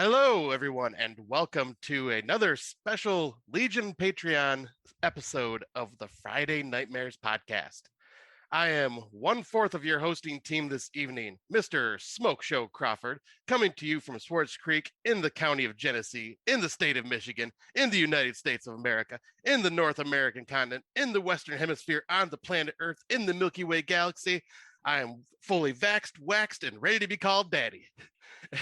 Hello, everyone, and welcome to another special Legion Patreon episode of the Friday Nightmares podcast. I am one-fourth of your hosting team this evening, Mr. Smoke Show Crawford, coming to you from Swartz Creek in the county of Genesee, in the state of Michigan, in the United States of America, in the North American continent, in the Western Hemisphere, on the planet Earth, in the Milky Way galaxy. I am fully vaxxed, waxed, and ready to be called daddy.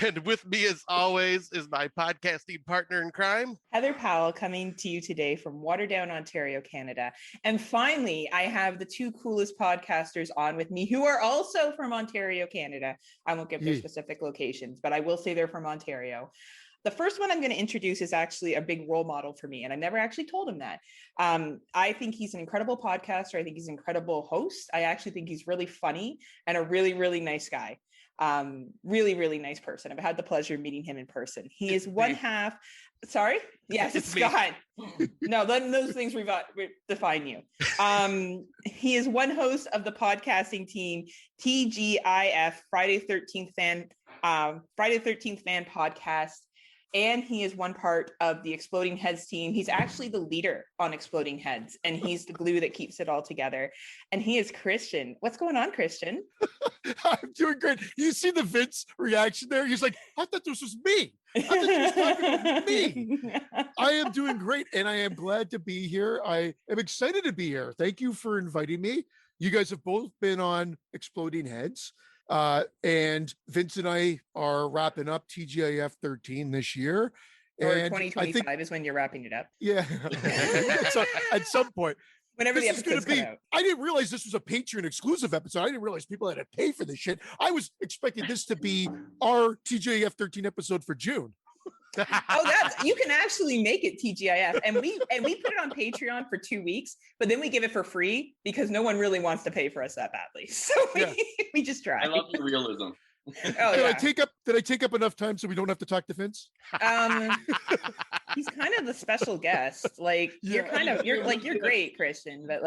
And with me, as always, is my podcasting partner in crime, Heather Powell, coming to you today from Waterdown, Ontario, Canada. And finally, I have the two coolest podcasters on with me who are also from Ontario, Canada. I won't give their specific locations, but I will say they're from Ontario. The first one I'm going to introduce is actually a big role model for me, and I never actually told him that. I think he's an incredible podcaster. I think he's an incredible host. I actually think he's really funny and a really, really nice guy. Really, really nice person. I've had the pleasure of meeting him in person. He is one half. Sorry? Yes, it's Scott. No, those things define you. He is one host of the podcasting team, TGIF, Friday 13th Fan podcast. And he is one part of the Exploding Heads team. He's actually the leader on Exploding Heads, and he's the glue that keeps it all together. And he is Christian. What's going on, Christian? I'm doing great. You see the Vince reaction there? He's like, I thought this was me. I thought he was talking about me. I am doing great, and I am glad to be here. I am excited to be here. Thank you for inviting me. You guys have both been on Exploding Heads. And Vince and I are wrapping up TGIF 13 this year. Or 2025 is when you're wrapping it up. Yeah. So at some point. Whenever the episode's come out. I didn't realize this was a Patreon exclusive episode. I didn't realize people had to pay for this shit. I was expecting this to be our TGIF 13 episode for June. You can actually make it TGIF, and we put it on Patreon for 2 weeks, but then we give it for free because no one really wants to pay for us that badly. So we just try. I love the realism. Did I take up enough time so we don't have to talk to Vince? He's kind of the special guest. Like you're great, Christian, but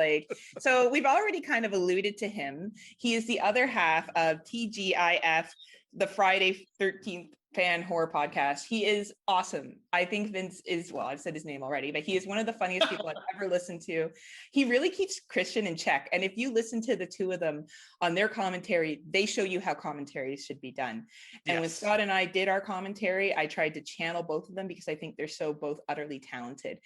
so we've already kind of alluded to him. He is the other half of TGIF, the Friday 13th Fan Horror Podcast. He is awesome. I think Vince is, well, I've said his name already, but he is one of the funniest people I've ever listened to. He really keeps Christian in check. And if you listen to the two of them on their commentary, they show you how commentaries should be done. And when Scott and I did our commentary, I tried to channel both of them because I think they're so both utterly talented.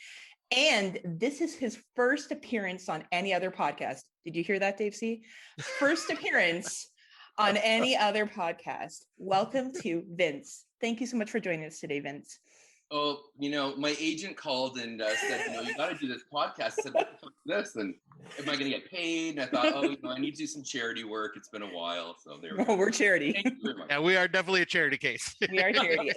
And this is his first appearance on any other podcast. Did you hear that, Dave C? First appearance on any other podcast. Welcome to Vince. Thank you so much for joining us today, Vince. Oh, my agent called and said, you got to do this podcast. I said, what the fuck is this? And am I going to get paid? And I thought, I need to do some charity work. It's been a while. So there we go. We're charity. Thank you very much. Yeah, we are definitely a charity case. We are charity.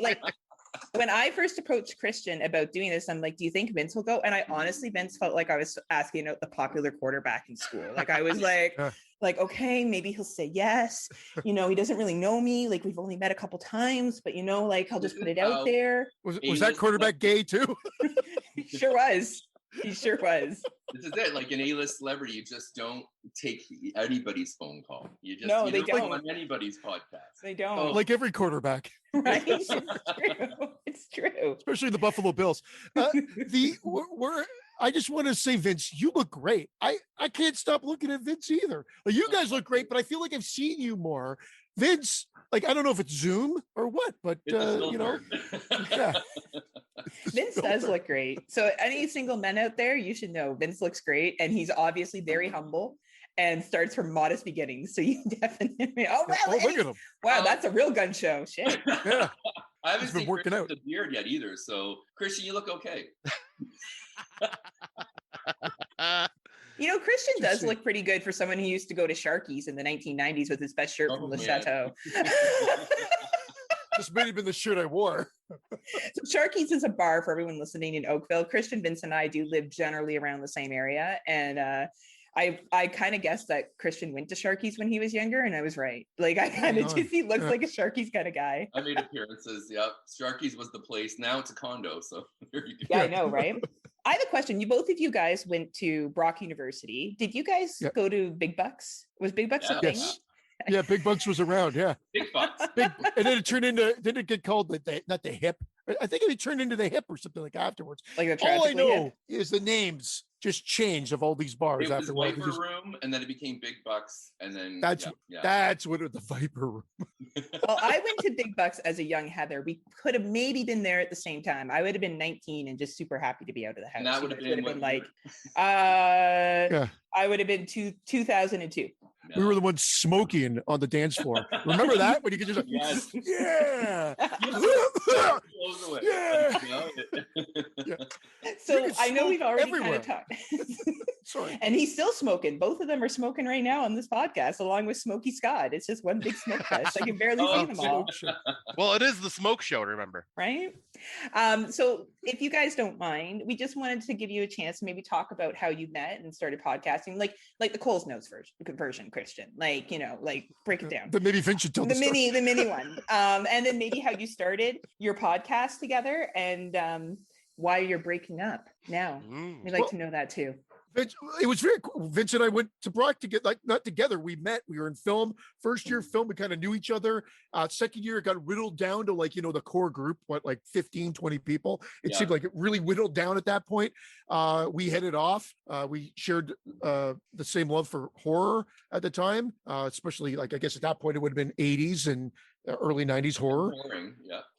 When I first approached Christian about doing this, I'm like, do you think Vince will go? And I honestly, Vince felt like I was asking out the popular quarterback in school. Like I was like, okay, maybe he'll say yes. He doesn't really know me. Like we've only met a couple times, but I'll just put it out there. Was that quarterback gay too? Sure was. He sure was. This is it. Like an A-list celebrity, you just don't take anybody's phone call. You they don't go on anybody's podcast. They don't. Like every quarterback. Right? It's true. It's true. Especially the Buffalo Bills. I just want to say, Vince, you look great. I can't stop looking at Vince either. You guys look great, but I feel like I've seen you more. Vince, I don't know if it's Zoom or what, but yeah. Vince does look great. So any single men out there, you should know Vince looks great, and he's obviously very humble and starts from modest beginnings. So you definitely look at him. Wow, that's a real gun show. Shit. Yeah. I haven't been seen working Christian out with a beard yet either. So Christian, you look okay. Christian does look pretty good for someone who used to go to Sharky's in the 1990s with his best shirt from Le Chateau. This may have been the shirt I wore. So Sharky's is a bar for everyone listening in Oakville. Christian, Vince, and I do live generally around the same area. And I kind of guessed that Christian went to Sharky's when he was younger, and I was right. Like I kind of he looks like a Sharky's kind of guy. I made appearances. Yep. Sharky's was the place. Now it's a condo. So there you go. Yeah, I know, right? I have a question. Both of you guys went to Brock University. Did you guys go to Big Bucks? Was Big Bucks a thing? Yeah, Big Bucks was around. Yeah, Big bucks. and then it turned into. Didn't it get called not the hip? I think it turned into the hip or something like afterwards. Like the All I Tragically know Hip. is the names just changed of all these bars It was after a while. Viper Room, and then it became Big Bucks, and then That's what the Viper Room. Well, I went to Big Bucks as a young Heather. We could have maybe been there at the same time. I would have been 19 and just super happy to be out of the house. And that would have been like, I would have been 2002. We were the ones smoking on the dance floor. Remember that when you could just yes. Yeah. Yeah. So I know we've already kind of talked. Sorry. And he's still smoking. Both of them are smoking right now on this podcast, along with Smokey Scott. It's just one big smoke fest. I can barely see them all. Well, it is the smoke show, remember? Right. So if you guys don't mind, we just wanted to give you a chance to maybe talk about how you met and started podcasting, like the Cole's Notes version, Christian. Like, break it down. But maybe Vince should tell the mini one. And then maybe how you started your podcast together and why you're breaking up now. We'd like to know that too. It was very cool. Vince and I went to Brock to get not together. We met. We were in film. First year film, we kind of knew each other. Second year, it got whittled down to the core group, 15, 20 people. It seemed like it really whittled down at that point. We headed off. We shared the same love for horror at the time, especially I guess at that point it would have been 80s and early 90s horror.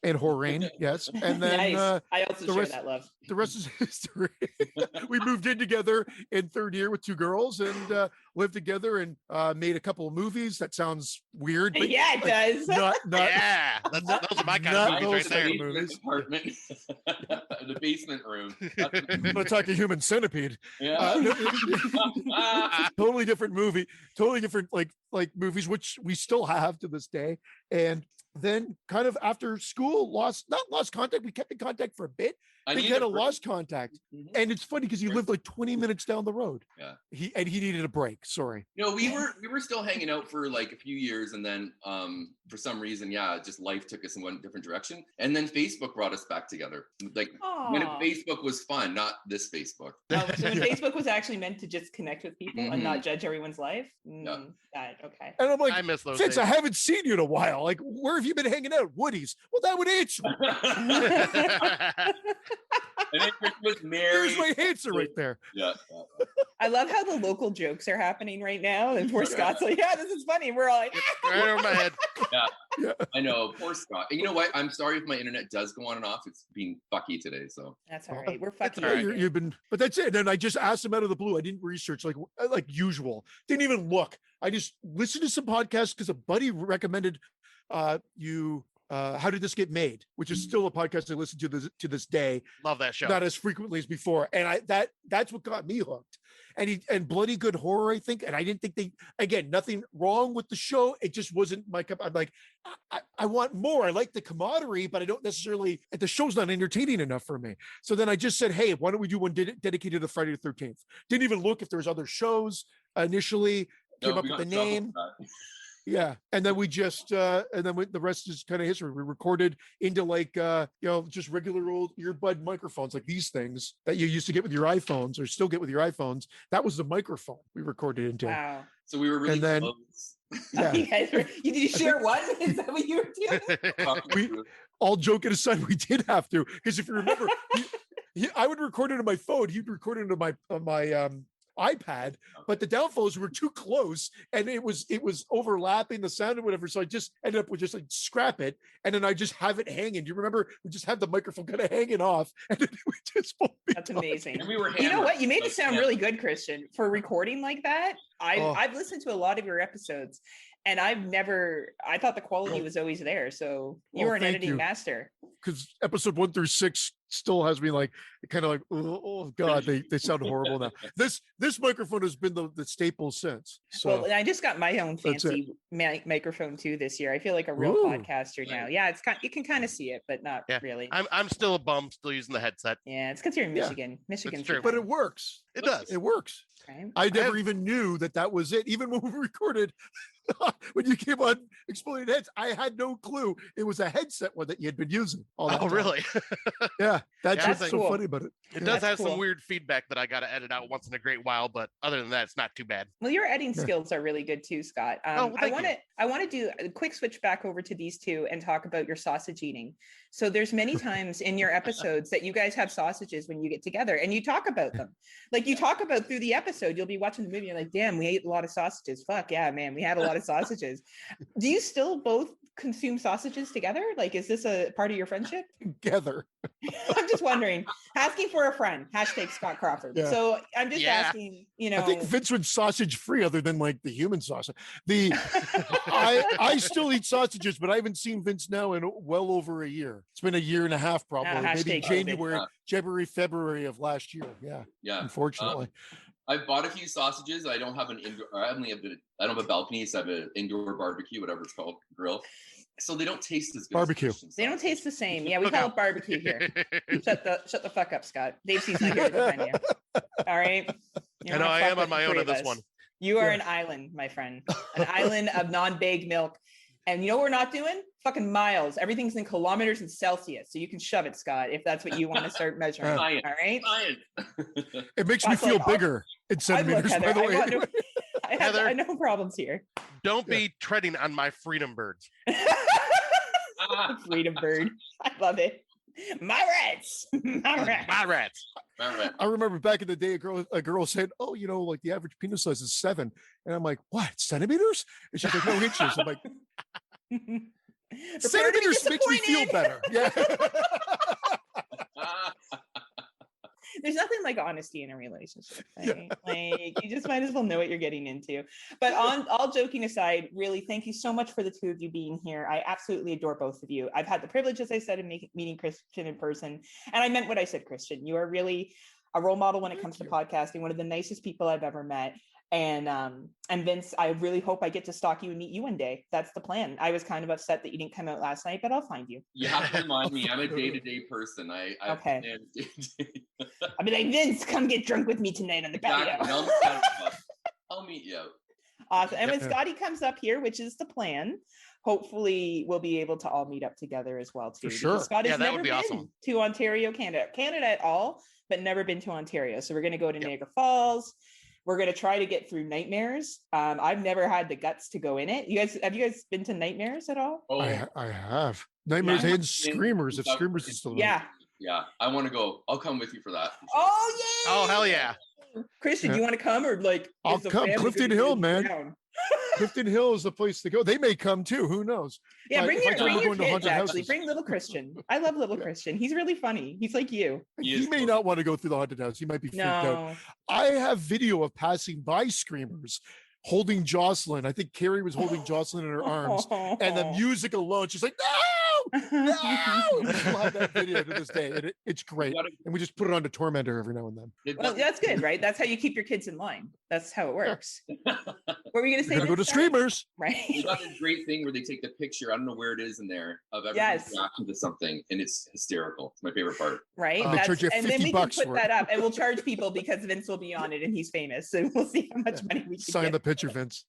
And horroring, yes. And then nice. I also share that love. The rest is history. We moved in together in third year with two girls and lived together and made a couple of movies. That sounds weird. But yeah, it does. Those are my kind of movies right there. Movies. Apartment. The basement room. I'm going to talk a Human Centipede. Yeah. Totally different movie. Totally different like movies, which we still have to this day. And then kind of after school, not lost contact. We kept in contact for a bit. We kind of lost contact. Mm-hmm. And it's funny because he lived 20 minutes down the road. Yeah. He needed a break. Sorry. We were still hanging out for a few years, and then for some reason, just life took us in one different direction. And then Facebook brought us back together. When Facebook was fun, not this Facebook. So when Facebook was actually meant to just connect with people and not judge everyone's life. Okay. And I'm like, I miss those Vince, days. I haven't seen you in a while. Like, where have you been hanging out? Woody's. Well, that would answer. And then Chris was married. There's my answer right there. Yeah. I love how the local jokes are happening right now. And poor Scott's like, yeah, this is funny. We're all like, right over my head. Yeah. I know. Poor Scott. And you know what? I'm sorry if my internet does go on and off. It's being fucky today. So that's all right. We're fucking. Right. You've been, but that's it. And I just asked him out of the blue. I didn't research like usual. Didn't even look. I just listened to some podcasts because a buddy recommended How Did This Get Made, which is still a podcast I listen to this day. Love that show. Not as frequently as before. And that's what got me hooked. And Bloody Good Horror, I think. And I didn't think nothing wrong with the show. It just wasn't my cup. I'm like, I want more. I like the camaraderie, but I don't necessarily, the show's not entertaining enough for me. So then I just said, hey, why don't we do one dedicated to Friday the 13th? Didn't even look if there was other shows initially. Came up with the name. Yeah. And then we just, the rest is kind of history. We recorded into just regular old earbud microphones, like these things that you used to get with your iPhones or still get with your iPhones. That was the microphone we recorded into. Wow. So we were really close. Yeah. Did you share one? Is that what you were doing? All joking aside, we did have to, because if you remember, I would record it on my phone. He'd record it on my iPad, but the downfalls were too close and it was overlapping the sound or whatever. So I just ended up with just scrap it. And then I just have it hanging. Do you remember? We just had the microphone kind of hanging off and then we just That's amazing. And we were you know what? You made it sound really good, Christian, for recording like that. I've listened to a lot of your episodes and I thought the quality was always there. So you were an editing master. Because episode 1 through 6 still has me oh God, they sound horrible now. This microphone has been the staple since. So well, and I just got my own fancy microphone too this year. I feel like a real podcaster now. Yeah, you can kind of see it, but not really. I'm still a bum, still using the headset. Yeah, it's because you're in Michigan. Michigan's true. But it works. It does. It works. Okay. I never even knew that was it. Even when we recorded, when you came on Exploding Heads, I had no clue it was a headset one that you had been using. Oh, really? Yeah. Yeah, that's Yeah, what's so cool. funny about it. It Yeah. does have That's some cool. weird feedback that I got to edit out once in a great while, but other than that, it's not too bad. Well, your editing Yeah. skills are really good too, Scott. Well, thank you. I want to do a quick switch back over to these two and talk about your sausage eating. So there's many times in your episodes that you guys have sausages when you get together and you talk about them. Like you talk about through the episode, you'll be watching the movie, you're like, damn, we ate a lot of sausages. Fuck yeah, man, we had a lot of sausages. Do you still both consume sausages together? Like, is this a part of your friendship? Together. I'm just wondering, asking for a friend, hashtag Scott Crawford. Yeah. So I'm just Yeah. asking, you know. I think Vince was sausage free other than like the human sausage. I still eat sausages, but I haven't seen Vince now in well over a year. It's been a year and a half, probably. Maybe hashtag January, February of last year. Yeah. Yeah. Unfortunately. I've bought a few sausages. I don't have an indoor. I don't have a balcony, so I have an indoor barbecue, whatever it's called, grill. So they don't taste as good. Barbecue. They don't taste the same. Yeah, we call it barbecue here. Shut the fuck up, Scott. Dave C's not here to defend you. All right. I know I am on my own on this one. You are an island, my friend. An island of non-baked milk. And you know what we're not doing? Fucking miles. Everything's in kilometers and Celsius. So you can shove it, Scott, if that's what you want to start measuring. All right. It makes me feel bigger in centimeters, by the way. I have no problems here. Don't be treading on my freedom birds. Freedom bird. I love it. My rats. My rats. My rats. I remember back in the day, a girl said, "Oh, you know, like the average penis size is 7," and I'm like, "What, centimeters?" And she's like, "No inches." I'm like, "Centimeters makes me feel better." Yeah. There's nothing like honesty in a relationship, right? Like you just might as well know what you're getting into. But on all joking aside, really, thank you so much for the two of you being here. I absolutely adore both of you. I've had the privilege, as I said, of meeting Christian in person, and I meant what I said, Christian. You are really a role model when it comes to podcasting, one of the nicest people I've ever met. And Vince, I really hope I get to stalk you and meet you one day. That's the plan. I was kind of upset that you didn't come out last night, but I'll find you. You have to remind me. I'm a day-to-day person. Okay. I'll be like, Vince, come get drunk with me tonight on the patio. I'll meet you. Awesome. And when Scotty comes up here, which is the plan, hopefully we'll be able to all meet up together as well too. For sure. Scott has that never would be been awesome. to Ontario, Canada at all, but never been to Ontario. So we're going to go to Niagara Falls. We're going to try to get through Nightmares. I've never had the guts to go in it. Have you guys been to Nightmares at all? Oh, I have. Nightmares and Screamers. If Screamers is still yeah. Yeah, I want to go. I'll come with you for that. Oh yeah. Oh hell yeah. Christian, do you want to come or like? I'll come. Clifton Hill, man. Clifton Hill is the place to go. They may come too. Who knows? Yeah, bring your kids. Actually, houses. bring little Christian. I love little Christian. He's really funny. He's like you. He may not want to go through the haunted house. He might be freaked out. I have video of passing by Screamers holding Jocelyn. I think Carrie was holding Jocelyn in her arms, and the music alone, she's like, no, no. We still have that video to this day, and it's great. And we just put it on to Tormentor every now and then. Well, that's good, right? That's how you keep your kids in line. That's how it works. What were you going to say? We're gonna go to Screamers, right? You got a great thing where they take the picture. I don't know where it is in there of everyone's reaction to something, and it's hysterical. It's my favorite part. Right. They charge you $50 and then we can put for that up, and we'll charge people because Vince will be on it, and he's famous, and we'll see how much money we can sign get. the picture, Vince.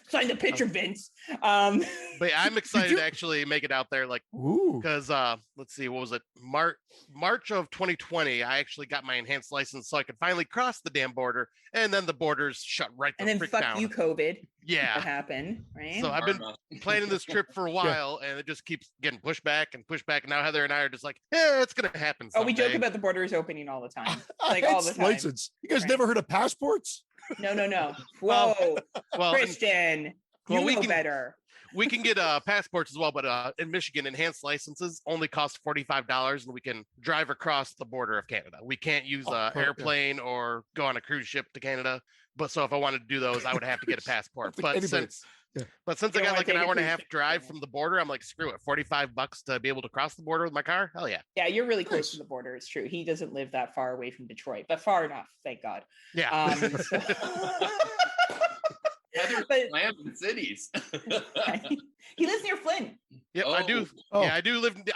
Sign the picture, Vince. But yeah, I'm excited to actually make it out there. Like, because let's see, what was it? March of 2020, I actually got my enhanced license so I could finally cross the damn border, and then the borders shut right the frick down. And then fuck you, COVID. Yeah, what happened? Right. So I've been planning this trip for a while, and it just keeps getting pushed back. And now Heather and I are just like, yeah, it's gonna happen someday. Oh, we joke about the borders opening all the time, like all the time. License. You guys never heard of passports? No. Whoa, well, Christian, you know better. We can get passports as well, but in Michigan, enhanced licenses only cost $45, and we can drive across the border of Canada. We can't use an airplane or go on a cruise ship to Canada. But so if I wanted to do those, I would have to get a passport. But since I got like an hour and a half drive from the border, I'm like, screw it, $45 to be able to cross the border with my car. Hell yeah. Yeah, you're really close to the border. It's true. He doesn't live that far away from Detroit, but far enough, thank God. Yeah. I am in cities. He lives near Flint. Yep, I do. Oh. Yeah,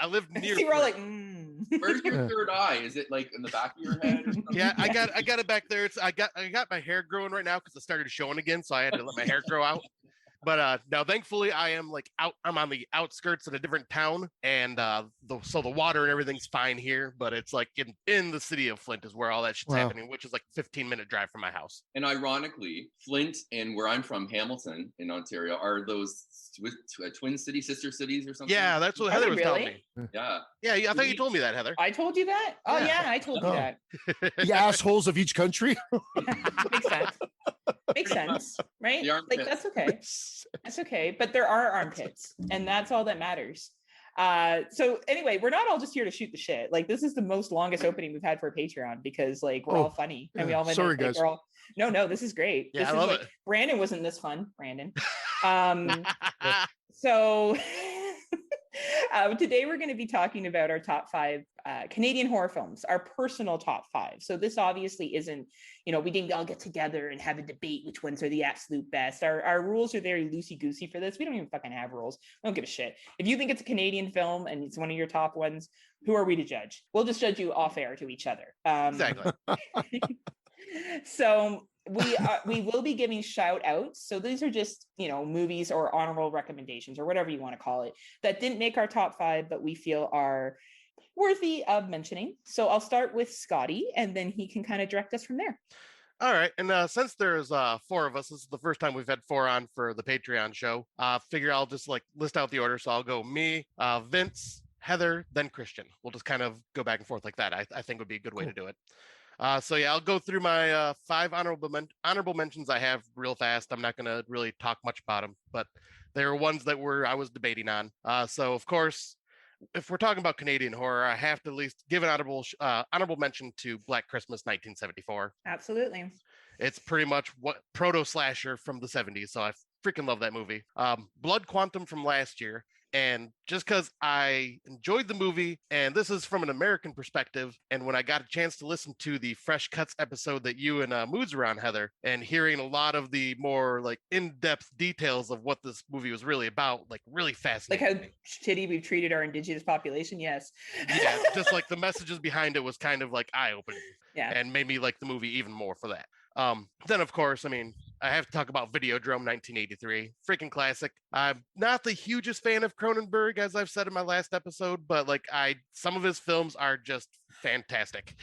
I live near. See, we're all like, Where's your third eye? Is it like in the back of your head? Or something? Yeah, I got it back there. I got my hair growing right now because it started showing again, so I had to let my hair grow out. But now, thankfully, I am like I'm on the outskirts in a different town, and so the water and everything's fine here. But it's like in the city of Flint is where all that shit's happening, which is like 15-minute drive from my house. And ironically, Flint and where I'm from, Hamilton in Ontario, are those twin city, sister cities or something? Yeah, that's what Heather was telling me. Yeah. Yeah, I thought you told me that, Heather. I told you that? Oh, yeah, I told you that. The assholes of each country. Makes sense. Makes sense, right? Like, that's okay. That's okay. But there are armpits, and that's all that matters. So anyway, we're not all just here to shoot the shit. Like, this is the most longest opening we've had for Patreon because like we're all funny and we all went sorry, in, like, guys. No, this is great. Yeah, this I is love like, it. Brandon wasn't this fun, Brandon. So today we're going to be talking about our top 5 Canadian horror films, our personal top 5. So this obviously isn't, we didn't all get together and have a debate which ones are the absolute best. Our rules are very loosey-goosey for this. We don't even fucking have rules. We don't give a shit. If you think it's a Canadian film and it's one of your top ones, who are we to judge? We'll just judge you off air to each other. Exactly. So we will be giving shout outs. So these are just, movies or honorable recommendations or whatever you want to call it that didn't make our top 5, but we feel are worthy of mentioning. So I'll start with Scotty and then he can kind of direct us from there. All right. And since there's 4 of us, this is the first time we've had 4 on for the Patreon show. Figure I'll just like list out the order. So I'll go me, Vince, Heather, then Christian. We'll just kind of go back and forth like that. I think would be a good way to do it. So yeah, I'll go through my 5 honorable mentions I have real fast. I'm not going to really talk much about them, but there are ones that I was debating on. So of course, if we're talking about Canadian horror, I have to at least give an honorable mention to Black Christmas 1974. Absolutely. It's pretty much what proto slasher from the 70s. So I freaking love that movie. Blood Quantum from last year. And just because I enjoyed the movie, and this is from an American perspective, and when I got a chance to listen to the Fresh Cuts episode that you and Moods were on, Heather, and hearing a lot of the more like in-depth details of what this movie was really about, like really fascinating. Like how shitty we've treated our indigenous population, yes. Yeah, just like the messages behind it was kind of like eye-opening. Yeah. And made me like the movie even more for that. Then, of course, I have to talk about Videodrome 1983. Freaking classic. I'm not the hugest fan of Cronenberg, as I've said in my last episode, but like some of his films are just fantastic.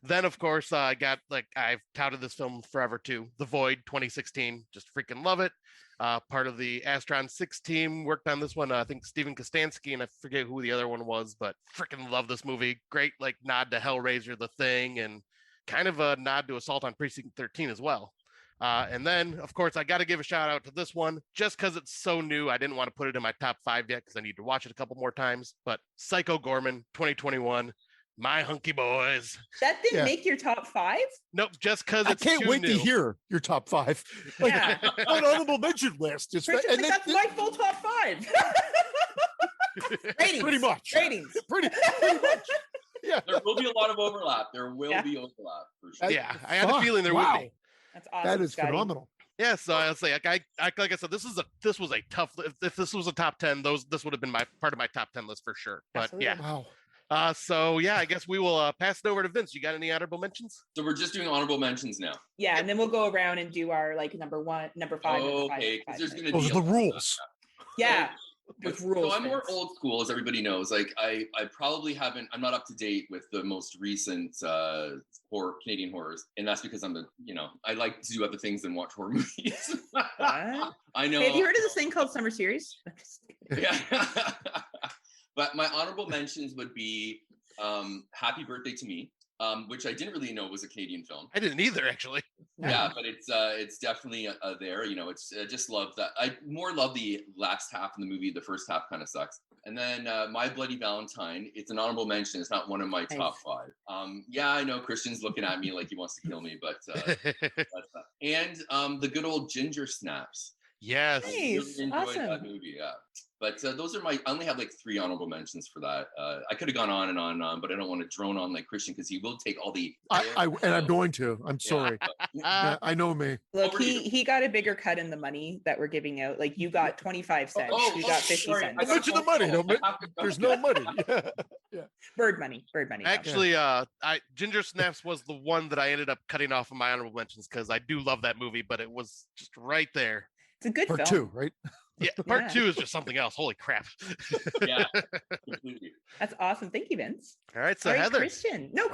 Then, of course, I've touted this film forever too. The Void 2016. Just freaking love it. Part of the Astron 6 team worked on this one. I think Steven Kostanski, and I forget who the other one was, but freaking love this movie. Great like nod to Hellraiser, The Thing, and kind of a nod to Assault on Precinct 13 as well. And then, of course, I got to give a shout out to this one just because it's so new. I didn't want to put it in my top 5 yet because I need to watch it a couple more times. But Psycho Gorman 2021. My hunky boys. That didn't make your top 5? Nope, just because it's I can't wait to hear your top 5. Like, Yeah. what honorable mention list? And that's my full top 5. Ratings. Pretty much. Ratings. Pretty much. Yeah. There will be a lot of overlap. There will be overlap for sure. Yeah, I had a feeling there would be. That's awesome. That is Scotty. phenomenal. Yeah, so I'll say, like I said, this was a tough. If this was a top 10, this would have been part of my top 10 list for sure. But Absolutely. yeah. Wow. So yeah, I guess we will pass it over to Vince. You got any honorable mentions? So we're just doing honorable mentions now. Yeah, and then we'll go around and do our like number 1, number 5. Okay, because there's going to Those be are the rules. Yeah. With rules. So I'm more Vince. old school, as everybody knows. Like I probably haven't. I'm not up to date with the most recent Canadian horrors, and that's because I like to do other things than watch horror movies. What? I know. Hey, have you heard of this thing called Summer Series? Yeah. But my honorable mentions would be Happy Birthday to Me, which I didn't really know was a Canadian film. I didn't either, actually. Yeah, but it's definitely there. It's I just love that. I more love the last half of the movie. The first half kind of sucks. And then My Bloody Valentine. It's an honorable mention. It's not one of my top 5. Yeah, I know Christian's looking at me like he wants to kill me, but and the good old Ginger Snaps. Yes. I really enjoyed Awesome. that movie. Yeah. But those are I only have like 3 honorable mentions for that. I could have gone on and on, but I don't want to drone on like Christian because he will take all the. And I'm going to. I'm sorry. I know me. Look, he got a bigger cut in the money that we're giving out. Like you got 25 cents. You got 50 cents. I mentioned the money. There's no money. Yeah. Bird money. Actually, Ginger Snaps was the one that I ended up cutting off of my honorable mentions because I do love that movie, but it was just right there. It's a good Part film. 2, right? Yeah, part 2 is just something else. Holy crap. Yeah, completely. That's awesome. Thank you, Vince. All right, so Heather. Christian. No,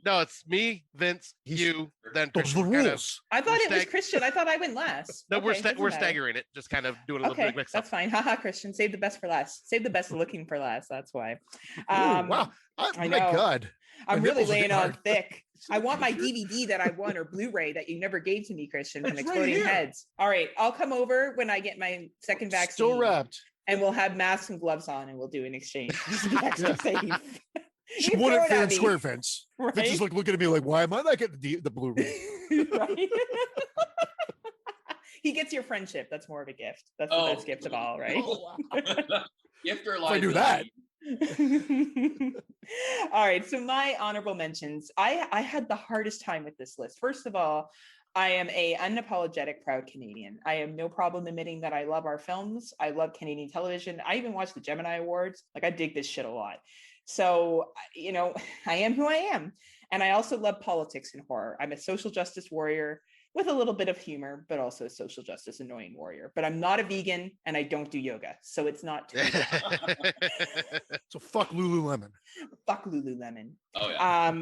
No, it's me, Vince, you, then Those are the rules. I thought it was Christian. I thought I went last. No, we're staggering it, just kind of doing a little bit mix up. That's fine. Haha, Christian. Save the best for last. Save the best looking for last. That's why. Wow. My God. I'm really laying on thick. I want my DVD that I won or Blu-ray that you never gave to me, Christian, from Exploding Heads. All right, I'll come over when I get my second vaccine. Still wrapped. And we'll have masks and gloves on and we'll do an exchange. Just to be extra safe. She wouldn't fair and square, Vince. Right? Vince is like looking at me like, why am I not getting the Blu-ray? Right? He gets your friendship. That's more of a gift. That's the best gift of all, right? Oh, gift or If I do that. All right, so my honorable mentions. I had the hardest time with this list. First of all, I am a unapologetic proud Canadian. I have no problem admitting that I love our films. I love Canadian television. I even watch the Gemini Awards. Like I dig this shit a lot. So, I am who I am. And I also love politics and horror. I'm a social justice warrior with a little bit of humor, but also a social justice annoying warrior. But I'm not a vegan and I don't do yoga. So it's not too So fuck Lululemon. Fuck Lululemon. Oh, yeah.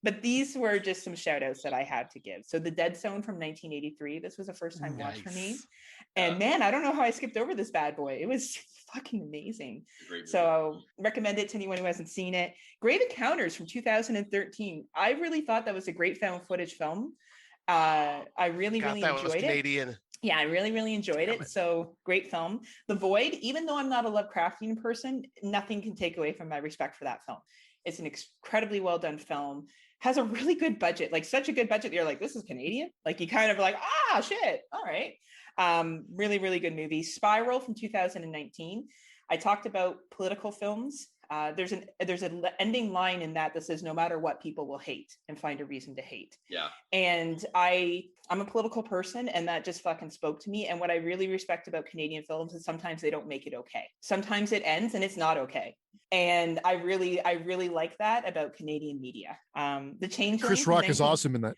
But these were just some shout outs that I had to give. So The Dead Zone from 1983. This was a first time watch for me. And man, I don't know how I skipped over this bad boy. It was fucking amazing. So recommend it to anyone who hasn't seen it. Grave Encounters from 2013. I really thought that was a great found footage film. I really enjoyed it. Yeah, I really enjoyed it. So great film. The Void, even though I'm not a Lovecraftian person, nothing can take away from my respect for that film. It's an incredibly well done film. Has a really good budget, like such a good budget. You're like, this is Canadian. Like you kind of like, shit. All right. Really good movie. Spiral from 2019. I talked about political films. There's an ending line in that says no matter what, people will hate and find a reason to hate. Yeah. And I'm a political person and that just fucking spoke to me. And what I really respect about Canadian films is sometimes they don't make it okay. Sometimes it ends and it's not okay. And I really like that about Canadian media. The Changeling. Chris Rock is awesome in that.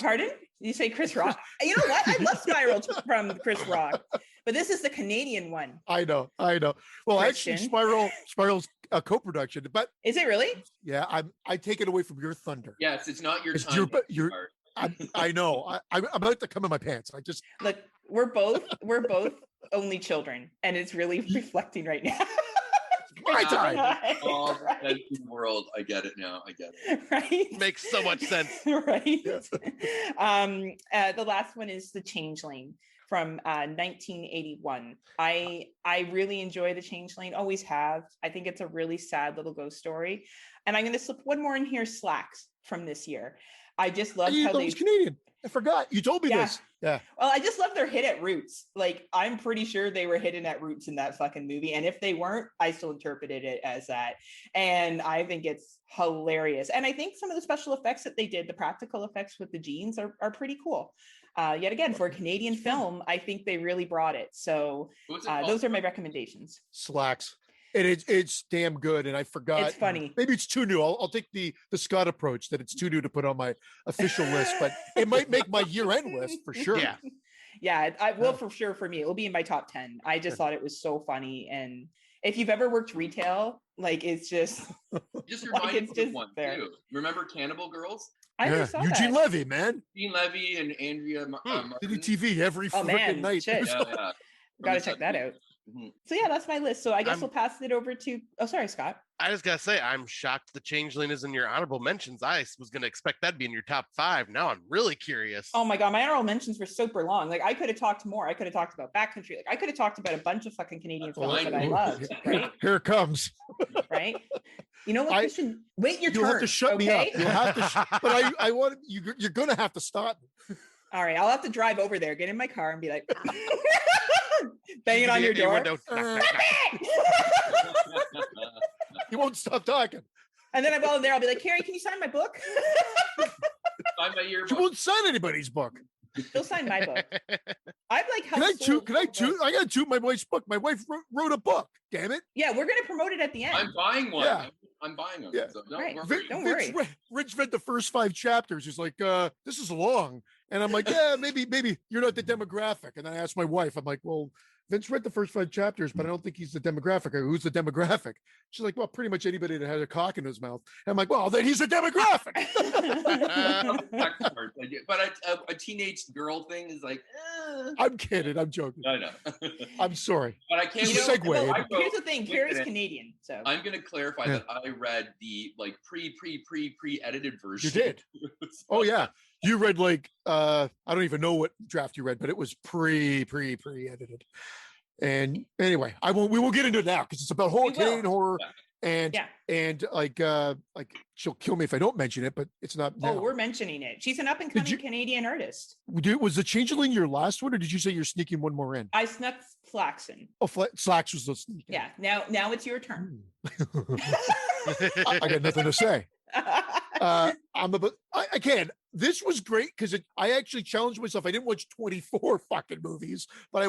Pardon? You say Chris Rock? You know what? I love Spiral from Chris Rock, but this is the Canadian one. I know. Well, Christian. Actually, Spiral's a co-production, but is it really? Yeah, I take it away from your thunder. Yes, it's not your time. I know. I'm about to come in my pants. I just look. We're both only children, and it's really reflecting right now. My time. All the world. I get it now. I get it. Right. Makes so much sense. Right. The last one is The Changeling from 1981. I really enjoy The Changeling. Always have. I think it's a really sad little ghost story. And I'm going to slip one more in here. Slacks from this year. I just love how they. Canadian. I forgot. You told me this. Yeah. Well, I just love their hit at Roots. Like, I'm pretty sure they were hitting at Roots in that fucking movie. And if they weren't, I still interpreted it as that. And I think it's hilarious. And I think some of the special effects that they did, the practical effects with the jeans are pretty cool. Yet again, for a Canadian film, I think they really brought it. So those are my recommendations. Slacks. And it's damn good. And I forgot. It's funny. Maybe it's too new. I'll take the Scott approach that it's too new to put on my official list, but it might make my year-end list for sure. Yeah. Yeah, I will for sure. For me, it will be in my top 10. I just thought it was so funny. And if you've ever worked retail, like it's just reminded me of one too. Remember Cannibal Girls? I never saw Eugene that. Levy, man. Eugene Levy and Andrea Did TV every freaking night. Shit. Yeah. Gotta check that out. Mm-hmm. So yeah, that's my list. So I guess we'll pass it over to. Oh, sorry, Scott. I just gotta say, I'm shocked The Changeling is in your honorable mentions. I was gonna expect that to be in your top 5. Now I'm really curious. Oh my god, my honorable mentions were super long. Like I could have talked more. I could have talked about Backcountry. Like I could have talked about a bunch of fucking Canadian films that I loved. Right? Here it comes. Right. You know what, Christian? Wait your turn. You'll have to shut me up. You'll have to. But I want you. You're gonna have to stop. All right, I'll have to drive over there, get in my car, and be like, banging on your door. Window. He won't stop talking. And then I go in there. I'll be like, Carrie, can you sign my book? Sign my yearbook. She won't sign anybody's book. He'll sign my book. I've like Can I toot? I gotta toot my wife's book. My wife wrote a book. Damn it. Yeah, we're gonna promote it at the end. I'm buying one. Yeah. I'm buying them. Yeah. So don't Right. worry. Don't worry. Rich read the first 5 chapters. He's like, this is long. And I'm like, yeah, maybe you're not the demographic. And then I asked my wife, I'm like, well, Vince read the first 5 chapters, but I don't think he's the demographic. Or who's the demographic? She's like, well, pretty much anybody that has a cock in his mouth. And I'm like, well, then he's a demographic. But a teenage girl thing is like, I'm kidding. I'm joking. I know. I'm sorry. But I can't Segue. Well, I here's the thing. Carrie's Canadian, so I'm going to clarify that I read the like pre-edited version. You did. Oh yeah. You read like I don't even know what draft you read, but it was pre-edited. And anyway, we will get into it now because it's about Canadian horror. Yeah. And like she'll kill me if I don't mention it, but it's not now. Oh, we're mentioning it. She's an up and coming Canadian artist. Was the Changeling your last one, or did you say you're sneaking one more in? I snuck Flaxen. Oh, Slacks was the sneak. Yeah. Now it's your turn. I got nothing to say. Again, this was great because I actually challenged myself. I didn't watch 24 fucking movies, but I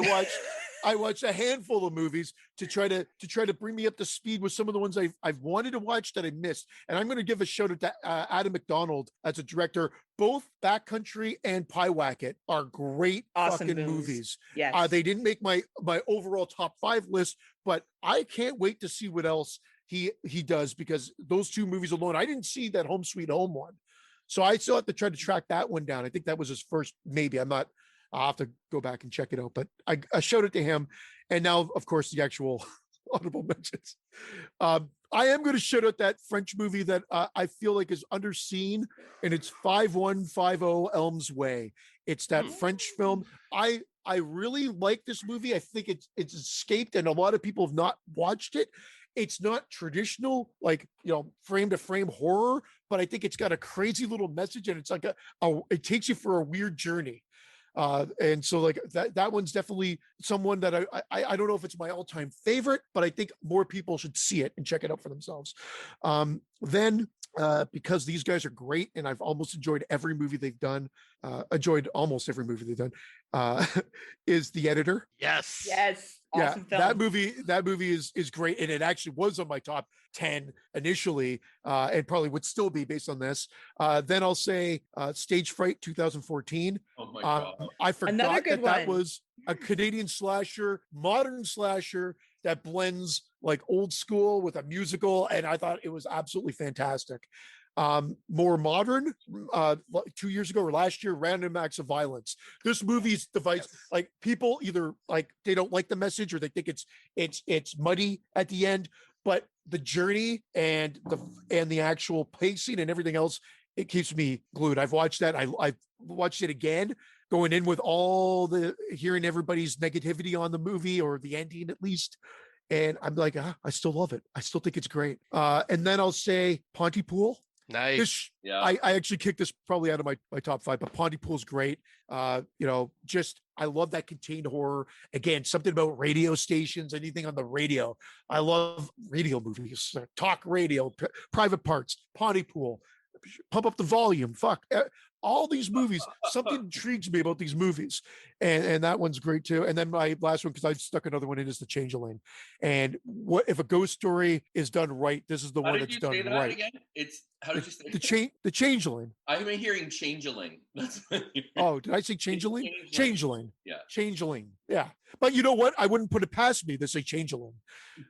watched a handful of movies to try to bring me up to speed with some of the ones I've wanted to watch that I missed. And I'm going to give a shout out to Adam McDonald as a director. Both Backcountry and Pie Wacket are great awesome fucking movies. Yes. They didn't make my overall top 5 list, but I can't wait to see what else he does, because those 2 movies alone, I didn't see that Home Sweet Home one. So I still have to try to track that one down. I think that was his first, maybe. I'll have to go back and check it out, but I showed it to him. And now, of course, the actual honorable mentions. I am going to shout out that French movie that I feel like is underseen, and it's 5150 Elm's Way. It's that French film. I really like this movie. I think it's escaped, and a lot of people have not watched it. It's not traditional, like, frame to frame horror, but I think it's got a crazy little message, and it's like it takes you for a weird journey. And so like that one's definitely someone that I don't know if it's my all-time favorite, but I think more people should see it and check it out for themselves. Then because these guys are great, and I've almost enjoyed every movie they've done, is The Editor. Yes. Awesome film. That movie is great, and it actually was on my top 10 initially, and probably would still be based on this. Then I'll say Stage Fright 2014. Oh my God. I forgot that one. was a Canadian slasher, modern slasher that blends like old school with a musical, and I thought it was absolutely fantastic. More modern, 2 years ago or last year, Random Acts of Violence. This movie's device, like, people either like they don't like the message, or they think it's muddy at the end, but the journey and the actual pacing and everything else, it keeps me glued. I've watched that. I've watched it again, going in with all hearing everybody's negativity on the movie, or the ending at least. And I'm like, I still love it. I still think it's great. And then I'll say Pontypool. Nice. I actually kicked this probably out of my top 5, but Pontypool's great. I love that contained horror. Again, something about radio stations, anything on the radio. I love radio movies, talk radio, Private Parts, Pontypool, Pump Up the Volume. Fuck. All these movies, something intrigues me about these movies. And that one's great too. And then my last one, because I stuck another one in, is The Changeling. And what if a ghost story is done right, this is the one that's done right. Again? How did you say the Changeling? I've been hearing Changeling. Oh, did I say Changeling? Changeling. Yeah. Changeling. Yeah. But you know what? I wouldn't put it past me to say Changeling.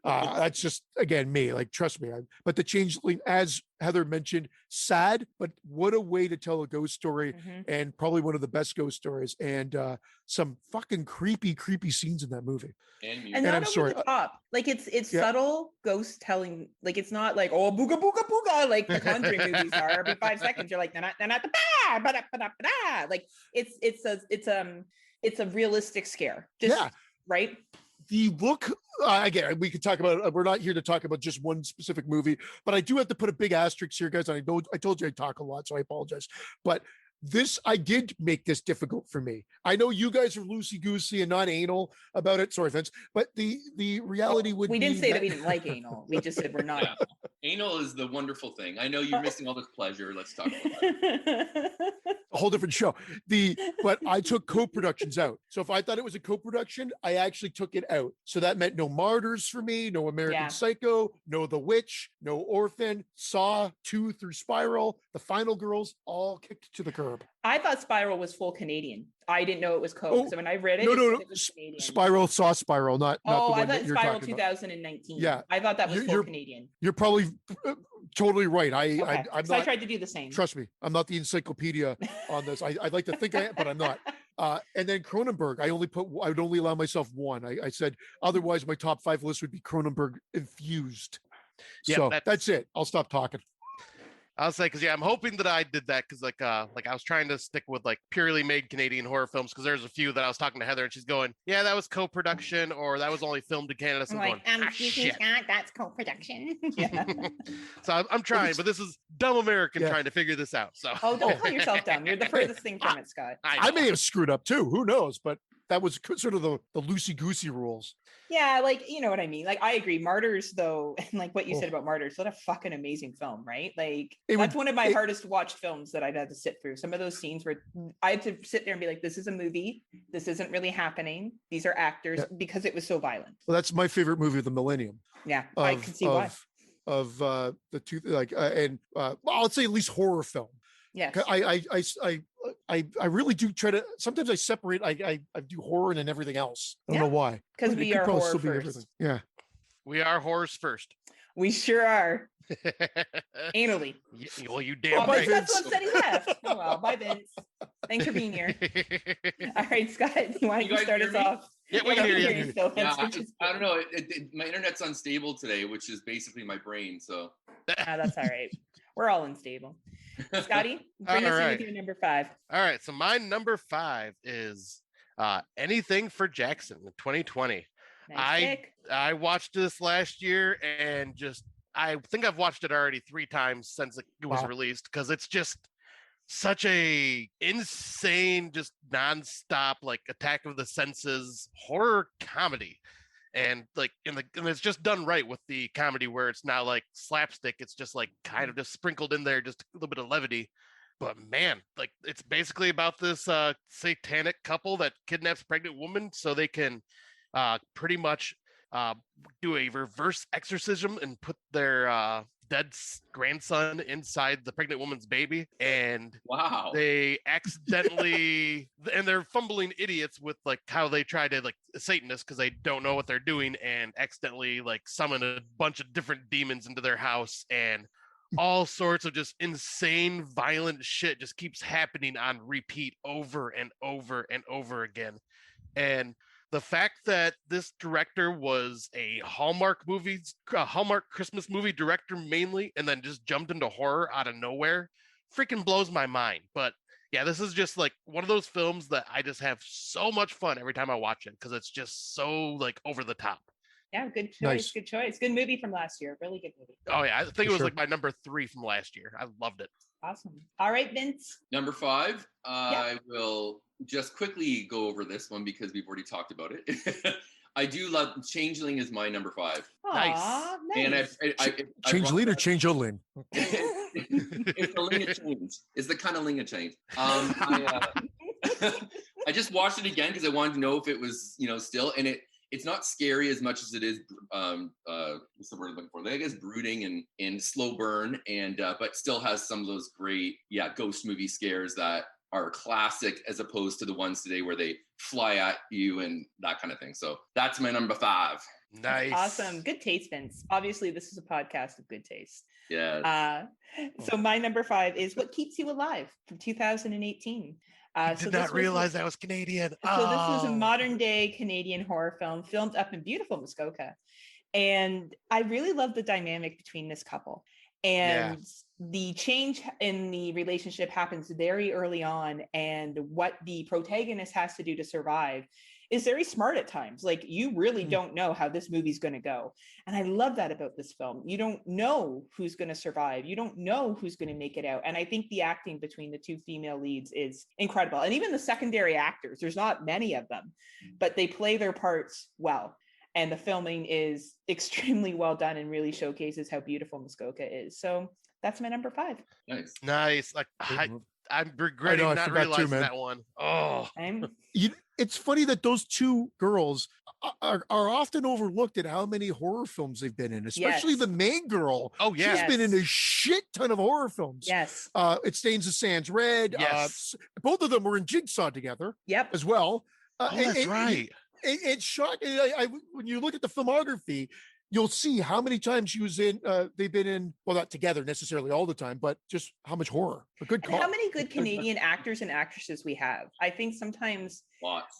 That's just, again, me. Like, trust me. But The Changeling, as Heather mentioned, sad, but what a way to tell a ghost story, and probably one of the best ghost stories, and some fucking creepy scenes in that movie. And not over the top. Like, it's subtle ghost telling. Like, it's not like, oh, booga booga booga, like the Conjuring movies are. Every 5 seconds you're like, like it's a realistic scare. Right. The look, again, we could talk about, we're not here to talk about just one specific movie, but I do have to put a big asterisk here, guys. I know I told you I talk a lot, so I apologize. But I did make this difficult for me. I know you guys are loosey-goosey and not anal about it. Sorry, Vince. But the reality would we be didn't say that we didn't like anal. We just said we're not. Yeah. Anal is the wonderful thing. I know you're missing all this pleasure. Let's talk about that. a whole different show. But I took co-productions out. So if I thought it was a co-production, I actually took it out. So that meant no Martyrs for me, no American Psycho, no The Witch, no Orphan, Saw 2 through Spiral, The Final Girls, all kicked to the curb. I thought Spiral was full Canadian. I didn't know it was Coke. So when I read it, no. It was Canadian. Saw Spiral, not the one that you're Spiral talking 2019. Yeah, I thought that was full Canadian. You're probably totally right. I not, tried to do the same. Trust me, I'm not the encyclopedia on this. I'd like to think I am, but I'm not. And then Cronenberg, I would only allow myself one. I said, otherwise my top 5 list would be Cronenberg infused. Yeah, so that's it. I'll stop talking. I'll say, because I'm hoping that I did that because like I was trying to stick with like purely made Canadian horror films, because there's a few that I was talking to Heather and she's going, yeah, that was co-production or that was only filmed in Canada. So I'm going, shit. That's co-production. Yeah. So I'm trying, but this is dumb American trying to figure this out. So don't call yourself dumb. You're the furthest thing from it, Scott. I may have screwed up too. Who knows? But that was sort of the loosey-goosey rules. Yeah, like, you know what I mean? Like, I agree. Martyrs, though, and like what you said about Martyrs, what a fucking amazing film, right? Like, that's one of my hardest to watch films that I'd had to sit through. Some of those scenes where I had to sit there and be like, this is a movie. This isn't really happening. These are actors, because it was so violent. Well, that's my favorite movie of the millennium. Yeah, I can see why. Of the two, I'll say at least horror film. Yes. I really do try to. Sometimes I separate. I do horror and then everything else. I don't know why. Because we are horror first. Yeah, we are horrors first. We sure are. Anally. Well, you damn right. That's what said he left. Oh well, bye Vince. Thanks for being here. All right, Scott, why don't you start us off? Yeah, we can hear you. I don't know. My internet's unstable today, which is basically my brain. So that's all right. We're all unstable. Scotty, bring us in with your number 5. All right. So my number 5 is Anything for Jackson in 2020. Nice I watched this last year and I think I've watched it already 3 times since it was released, because it's just such a insane, just nonstop, like Attack of the Senses horror comedy. And like and it's just done right with the comedy, where it's not like slapstick. It's just like kind of just sprinkled in there, just a little bit of levity. But man, like it's basically about this satanic couple that kidnaps a pregnant woman so they can pretty much do a reverse exorcism and put their dead grandson inside the pregnant woman's baby. And they accidentally and they're fumbling idiots with like how they try to, like, Satanists, because they don't know what they're doing, and accidentally like summon a bunch of different demons into their house, and all sorts of just insane violent shit just keeps happening on repeat over and over and over again. And the fact that this director was a Hallmark Christmas movie director mainly, and then just jumped into horror out of nowhere, freaking blows my mind. But yeah, this is just like one of those films that I just have so much fun every time I watch it, because it's just so like over the top. Yeah, good choice. Nice. Good choice. Good movie from last year. Really good movie. Oh yeah, I think it was like my number 3 from last year. I loved it. Awesome. All right, Vince. Number 5. I will just quickly go over this one because we've already talked about it. I do love Changeling is my number 5. Nice. And Changeling or Changeling? It's the ling of change. It's the kind of ling of change. I just watched it again because I wanted to know if it was, still, and it's not scary as much as it is what's the word I'm looking for? I guess brooding and slow burn, and but still has some of those great ghost movie scares that are classic, as opposed to the ones today where they fly at you and that kind of thing. So that's my number 5. Nice. Awesome. Good taste, Vince. Obviously, this is a podcast of good taste. Yeah. So my number 5 is What Keeps You Alive from 2018. I did not realize that was Canadian. So this was a modern day Canadian horror film filmed up in beautiful Muskoka. And I really love the dynamic between this couple. And the change in the relationship happens very early on. And what the protagonist has to do to survive is very smart at times. Like, you really don't know how this movie's going to go. And I love that about this film. You don't know who's going to survive. You don't know who's going to make it out. And I think the acting between the two female leads is incredible. And even the secondary actors, there's not many of them, but they play their parts well. And the filming is extremely well done and really showcases how beautiful Muskoka is. So that's my number 5. Nice. Like, I'm regretting not realizing that one. Oh, it's funny that those two girls are often overlooked at how many horror films they've been in, especially the main girl. Oh, yeah. She's been in a shit ton of horror films. Yes. It Stains the Sands Red. Yes. Both of them were in Jigsaw together. Yep. As well. That's right. It's shocking. When you look at the filmography, you'll see how many times she was in. They've been in, well, not together necessarily all the time, but just how much horror. A good call. And how many good Canadian actors and actresses we have. I think sometimes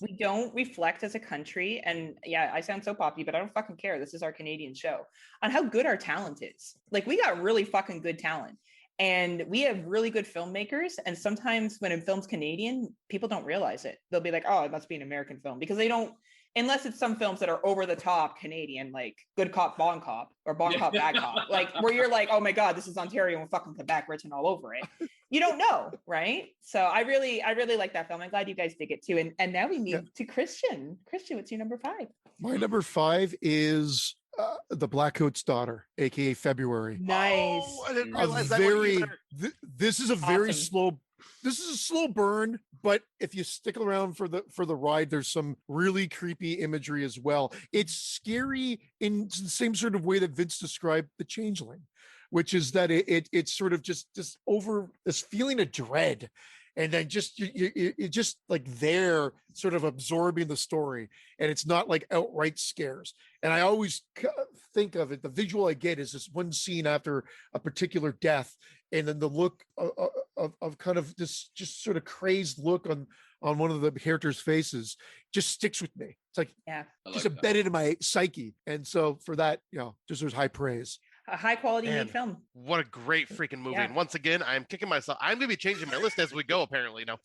we don't reflect as a country. And yeah, I sound so poppy, but I don't fucking care. This is our Canadian show on how good our talent is. Like, we got really fucking good talent. And we have really good filmmakers. And sometimes when a film's Canadian, people don't realize it. They'll be like, oh, it must be an American film, because they don't, unless it's some films that are over the top Canadian, like Good Cop, Bon Cop, or Bon Cop, Bad Cop, like where you're like, oh my God, this is Ontario and fucking Quebec written all over it. You don't know, right? So I really like that film. I'm glad you guys dig it too. And now we move to Christian. Christian, what's your number 5? My number 5 is The Blackcoat's Daughter, aka February. Nice. Oh, I didn't realize that. This is a very slow. This is a slow burn, but if you stick around for the ride, there's some really creepy imagery as well. It's scary in the same sort of way that Vince described The Changeling, which is that it's sort of just over this feeling of dread. And then you're just like there sort of absorbing the story, and it's not like outright scares. And I always think of it, the visual I get is this one scene after a particular death, and then the look of kind of this just sort of crazed look on one of the characters' faces just sticks with me. It's like, just embedded in my psyche. And so for that, deserves high praise. A high quality made film. What a great freaking movie. And once again, I'm kicking myself. I'm going to be changing my list as we go, apparently. No,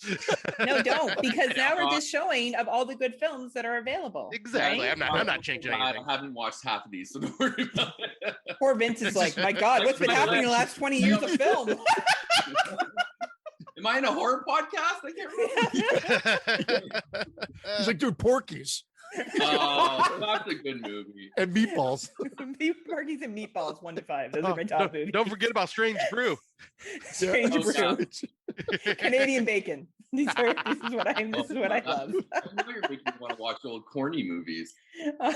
don't, because now we're just showing of all the good films that are available. Exactly. Right? I'm not changing anything. I haven't watched half of these, so don't worry about it. Poor Vince is like, my God, what's been happening in the last 20 years of film? Am I in a horror podcast? I can't remember. He's like, dude, Porky's. Oh, that's a good movie. And Meatballs. Porky's and Meatballs, 1 to 5. Those are my top movies. Don't forget about Strange Brew. Strange Brew. Canadian bacon. This is what I love. I know you're making me want to watch old corny movies. All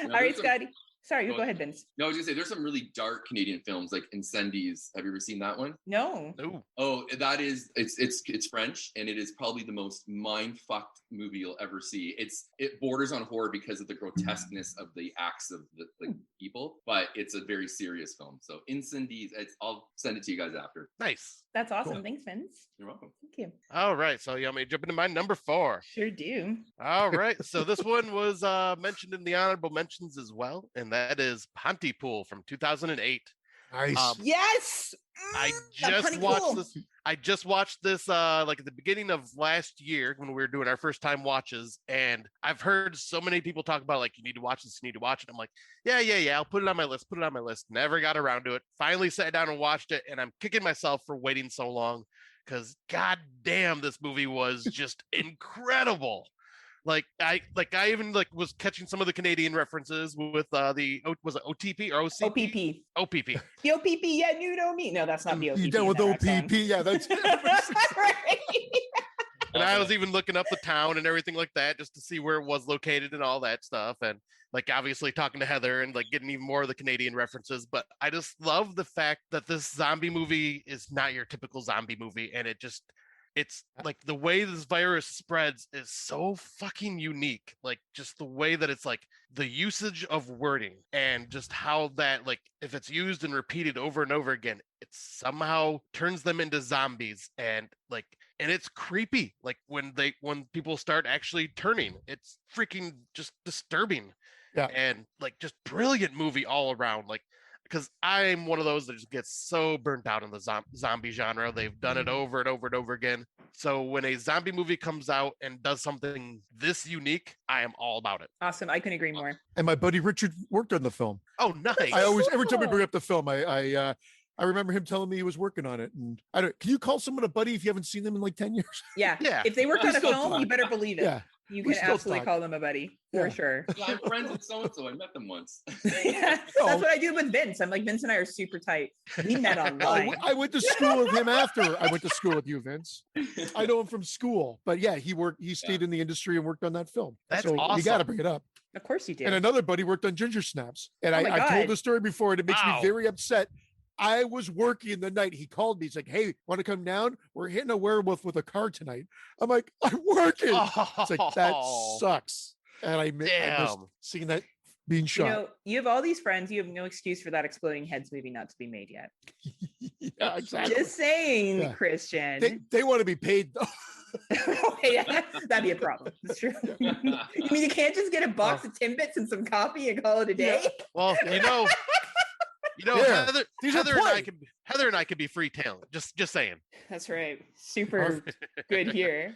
right, Scotty. Sorry, you go ahead, Vince. No, I was gonna say there's some really dark Canadian films like Incendies. Have you ever seen that one? No. Oh, that is it's French, and it is probably the most mind-fucked movie you'll ever see. It borders on horror because of the grotesqueness of the acts of the people, but it's a very serious film. So Incendies, I'll send it to you guys after. Nice. That's awesome. Cool. Thanks, Vince. You're welcome. Thank you. All right. So you want me to jump into my number 4? Sure do. All right. So this one was mentioned in the honorable mentions as well, and that is Pontypool from 2008. Nice. Yes. I just watched this like at the beginning of last year when we were doing our first time watches, and I've heard so many people talk about like, you need to watch this, you need to watch it. I'm like, yeah, I'll put it on my list. Never got around to it. Finally sat down and watched it, and I'm kicking myself for waiting so long, because god damn, this movie was just incredible. I even was catching some of the Canadian references with was it OTP or OCP? OPP. The OPP, yeah, you know me. No, that's not the OPP. You done with OPP? Yeah, that's right. And I was even looking up the town and everything like that just to see where it was located and all that stuff. And obviously talking to Heather and getting even more of the Canadian references. But I just love the fact that this zombie movie is not your typical zombie movie. And it's like the way this virus spreads is so fucking unique. Just the way that it's the usage of wording and just how that if it's used and repeated over and over again, it somehow turns them into zombies. And it's creepy. When people start actually turning, it's freaking just disturbing. Yeah. And just brilliant movie all around. because I'm one of those that just gets so burnt out in the zombie genre. They've done it over and over and over again. So when a zombie movie comes out and does something this unique, I am all about it. Awesome. I couldn't agree more. And my buddy Richard worked on the film. Oh, nice. I always, every time we bring up the film, I remember him telling me he was working on it. And I don't, can you call someone a buddy if you haven't seen them in like 10 years? Yeah. Yeah. If they work on a film, you better believe it. Yeah. You We can still absolutely talk. call them a buddy for sure. Yeah, I'm friends with so-and-so. I met them once. Yeah, that's what I do with Vince. I'm like, Vince and I are super tight. We met online. I went to school with him after I went to school with you, Vince. I know him from school, but yeah, he stayed in the industry and worked on that film. That's so awesome. You got to bring it up. Of course you do. And another buddy worked on Ginger Snaps. And Oh my I God. told the story before, and it makes Wow. me very upset. I was working the night. He called me. He's like, "Hey, want to come down? We're hitting a werewolf with a car tonight." I'm like, "I'm working." It's like, that sucks. And I missed seeing that being shot. You know, you have all these friends. You have no excuse for that Exploding Heads movie not to be made yet. Yeah, exactly. Just saying, Yeah. Christian. They want to be paid though. Okay, yeah, that'd be a problem. That's true. I mean, you can't just get a box of Timbits and some coffee and call it a day. Well, Yeah. Heather and I could be free talent. Just saying. That's right. Super good here.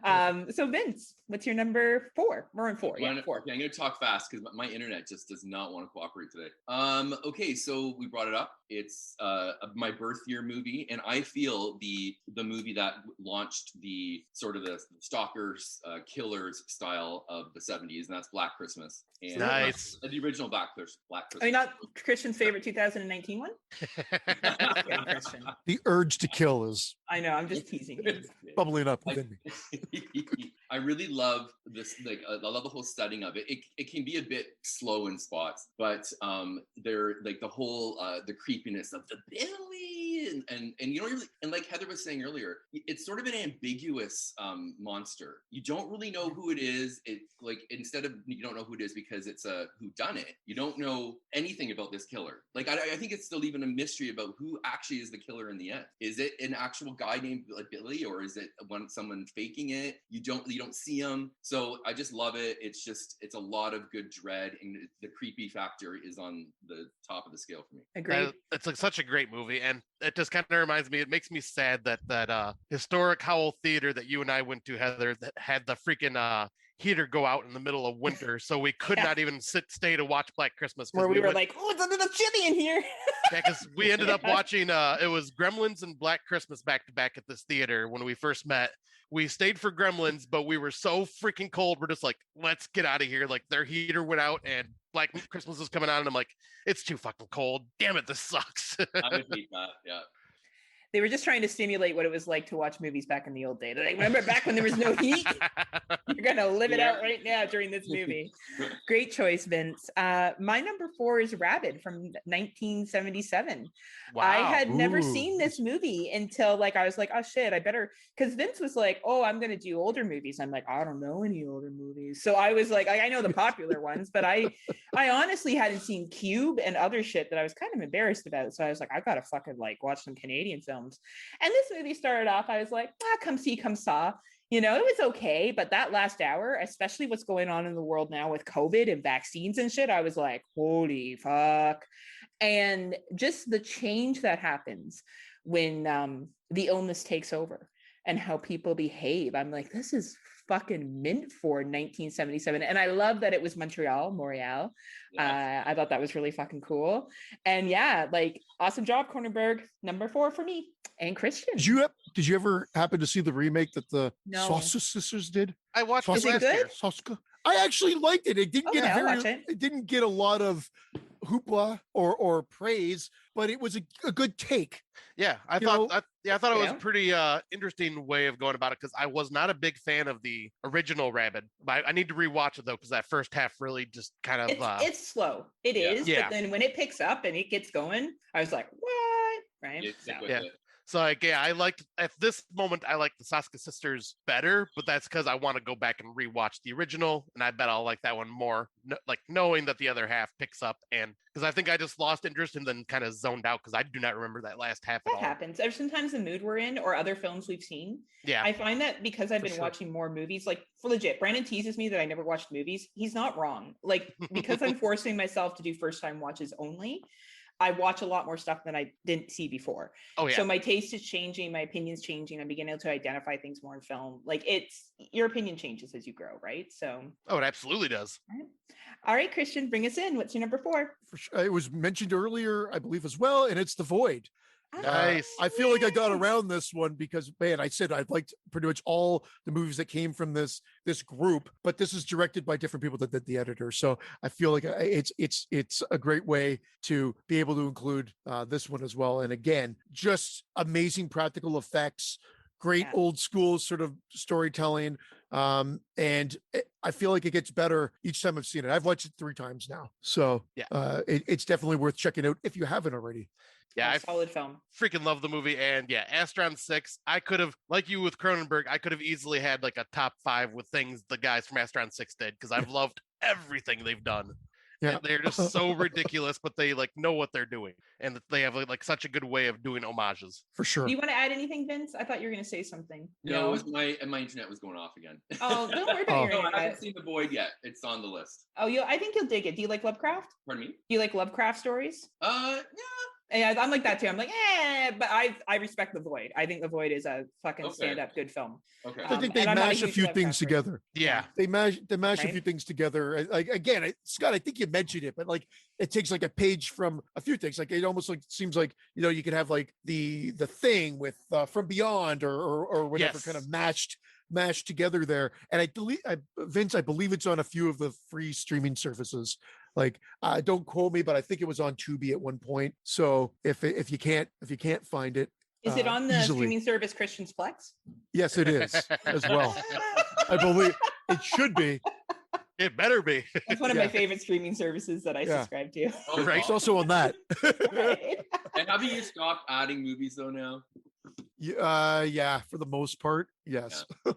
So Vince, what's your number 4? We're on 4. Yeah, 4. Okay, I'm going to talk fast because my internet just does not want to cooperate today. Okay, so we brought it up. It's my birth year movie, and I feel the movie that launched the sort of the stalkers, killers style of the 70s, and that's Black Christmas. And Nice. The original Black Christmas. I mean, not Christian's favorite 2019 one? Yeah, Christian. The urge to kill is I know, I'm just teasing you. bubbling up within me. I really love this. Like, I love the whole setting of it. It can be a bit slow in spots, but they're like the whole the creepiness of the Billy and you don't really, and like Heather was saying earlier, it's sort of an ambiguous monster. You don't really know who it is. It like instead of you don't know who it is because it's a whodunit. You don't know anything about this killer. Like I think it's still even a mystery about who actually is the killer in the end. Is it an actual guy named like Billy, or is it someone faking it? You don't see him. So I just love it. It's a lot of good dread, and the creepy factor is on the top of the scale for me. Agreed. It's like such a great movie, and it just kind of reminds me. It makes me sad that historic Howell Theater that you and I went to, Heather, that had the freaking heater go out in the middle of winter, so we could not even stay to watch Black Christmas. Where we were like, oh, it's a little chilly in here. Yeah, because we ended up watching. It was Gremlins and Black Christmas back to back at this theater when we first met. We stayed for Gremlins, but we were so freaking cold. We're just like, let's get out of here. Like their heater went out and Black Christmas was coming on, and I'm like, it's too fucking cold. Damn it, this sucks. I would hate that. Yeah. They were just trying to simulate what it was like to watch movies back in the old days. Like, remember back when there was no heat? You're gonna live it out right now during this movie. Great choice, Vince. My number 4 is Rabid from 1977. Wow. I had never Ooh. seen this movie until like I was like, oh shit, I better, because Vince was like, oh, I'm gonna do older movies. I'm like, I don't know any older movies. So I was like, I know the popular ones, but I honestly hadn't seen Cube and other shit that I was kind of embarrassed about. So I was like, I gotta fucking like watch some Canadian films. And this movie started off, I was like, come see, come saw. You know, it was okay, but that last hour, especially what's going on in the world now with COVID and vaccines and shit, I was like, holy fuck. And just the change that happens when the illness takes over and how people behave. I'm like, this is fucking mint for 1977. And I love that it was Montreal. Yeah. I thought that was really fucking cool. And yeah, like awesome job, Cronenberg. Number 4 for me. And Christian. Did you ever happen to see the remake that the No. Sausage Sisters did? I watched it Is it last good? year. Sauska? I actually liked it. It didn't Okay, get I'll watch it. it didn't get a lot of hoopla or praise, but it was a good take. Yeah, I You thought know? it was Yeah. a pretty interesting way of going about it, because I was not a big fan of the original Rabid. I need to rewatch it though, because that first half really just kind of It's slow. It Yeah. is. Yeah. But then when it picks up and it gets going, I was like, what? Right? You stick So- with Yeah. it. So like, yeah, I liked at this moment I like the Saska Sisters better, but that's because I want to go back and rewatch the original, and I bet I'll like that one more, like knowing that the other half picks up, and because I think I just lost interest and then kind of zoned out because I do not remember that last half at That all. happens. There's sometimes the mood we're in or other films we've seen. Yeah, I find that because I've For been sure. watching more movies, like for legit, Brandon teases me that I never watched movies. He's not wrong. Like because I'm forcing myself to do first time watches only. I watch a lot more stuff than I didn't see before. Oh yeah. So my taste is changing, my opinion's changing. I'm beginning to identify things more in film. Like your opinion changes as you grow, right? So. Oh, it absolutely does. All right, Christian, bring us in. What's your number 4? For sure. It was mentioned earlier, I believe as well, and it's The Void. Nice. I feel like I got around this one because, man, I said I'd liked pretty much all the movies that came from this group, but this is directed by different people that did the editor. So I feel like it's a great way to be able to include this one as well. And again, just amazing practical effects, great old school sort of storytelling. And I feel like it gets better each time I've seen it. I've watched it 3 times now. So it's definitely worth checking out if you haven't already. Yeah, solid film. Freaking love the movie. And yeah, Astron 6, I could have, like you with Cronenberg, I could have easily had like a top 5 with things the guys from Astron 6 did, because I've loved everything they've done. Yeah, and they're just so ridiculous, but they like know what they're doing, and they have like such a good way of doing homages. For sure. Do you want to add anything, Vince? I thought you were going to say something. No, it was my internet was going off again. Oh, don't worry about your internet. I haven't seen The Void yet. It's on the list. Oh, I think you'll dig it. Do you like Lovecraft? Pardon me? Do you like Lovecraft stories? Yeah. Yeah, I'm like that too. I'm like, but I respect The Void. I think The Void is a fucking stand-up good film. Okay. I think they mash a few things together. Yeah. They mash a few things together. Like again, Scott, I think you mentioned it, but like it takes like a page from a few things. Like it almost like seems like, you could have like the thing with From Beyond or whatever kind of mashed together there. And Vince, I believe it's on a few of the free streaming services. Like, don't quote me, but I think it was on Tubi at one point. So if you can't find it, is it on the easily. Streaming service Christian's Plex? Yes, it is as well. I believe it should be. It better be. That's one of my favorite streaming services that I subscribe to. Oh, right. It's also on that. Right. And have you stopped adding movies though now? Yeah, for the most part, yes. Yeah.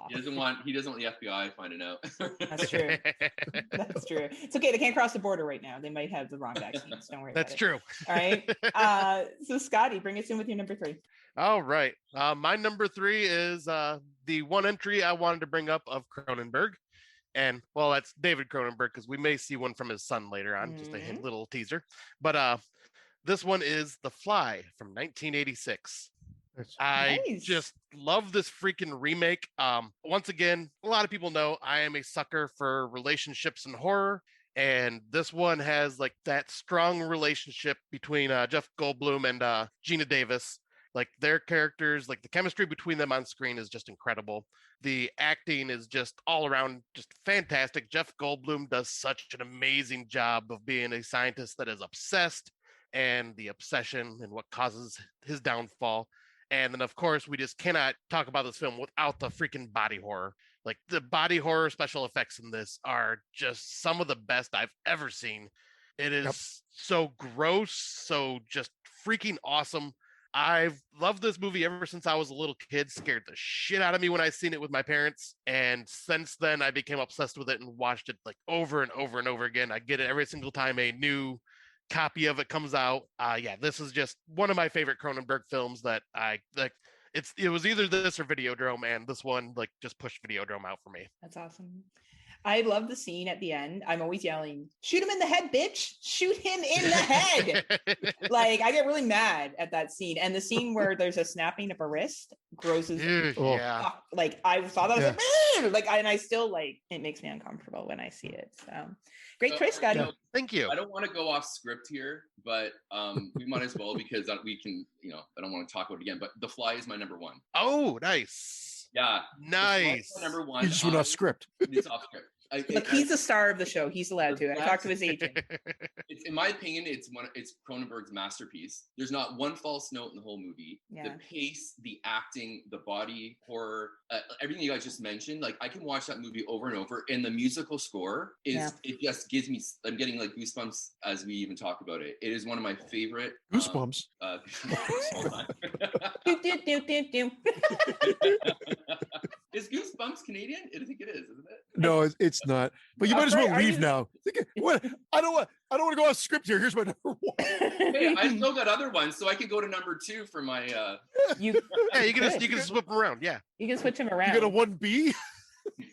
He doesn't want the FBI finding out. That's true. That's true. It's okay. They can't cross the border right now. They might have the wrong vaccines. Don't worry. That's about true. It. All right. So Scotty, bring us in with your number 3. All right. My number 3 is the one entry I wanted to bring up of Cronenberg. And well, that's David Cronenberg, because we may see one from his son later on, just a little teaser. But this one is The Fly from 1986. I just love this freaking remake. Once again, a lot of people know I am a sucker for relationships and horror. And this one has like that strong relationship between Jeff Goldblum and Gina Davis. Like their characters, like the chemistry between them on screen is just incredible. The acting is just all around just fantastic. Jeff Goldblum does such an amazing job of being a scientist that is obsessed, and the obsession and what causes his downfall. And then, of course, we just cannot talk about this film without the freaking body horror. Like the body horror special effects in this are just some of the best I've ever seen. It is so gross, so just freaking awesome. I've loved this movie ever since I was a little kid. Scared the shit out of me when I seen it with my parents. And since then, I became obsessed with it and watched it like over and over and over again. I get it every single time a new copy of it comes out. This is just one of my favorite Cronenberg films that I like. It was either this or Videodrome, and this one like just pushed Videodrome out for me. That's awesome. I love the scene at the end. I'm always yelling, "Shoot him in the head, bitch! Shoot him in the head!" Like I get really mad at that scene, and the scene where there's a snapping of a wrist grosses. Yeah. Like I saw that, I was like, and I still like it makes me uncomfortable when I see it. So great choice, Scotty. Thank you. I don't want to go off script here, but we might as well because we can. I don't want to talk about it again. But The Fly is my number 1. Oh, nice. Yeah, nice. Number 1. You just went off script. It's off script. Look, he's the star of the show. He's allowed to. I talked to his agent. In my opinion, it's Cronenberg's masterpiece. There's not one false note in the whole movie. Yeah. The pace, the acting, the body horror, everything you guys just mentioned. Like I can watch that movie over and over. And the musical score it just gives me. I'm getting like goosebumps as we even talk about it. It is one of my favorite goosebumps. Is Goosebumps Canadian? I think it is, isn't it? No, it's not. But you might as well leave now. What? I don't want to go off script here. Here's my number 1. Hey, I still got other ones, so I could go to number 2 for my. You can swap them around. Yeah, you can switch him around. You got a 1B.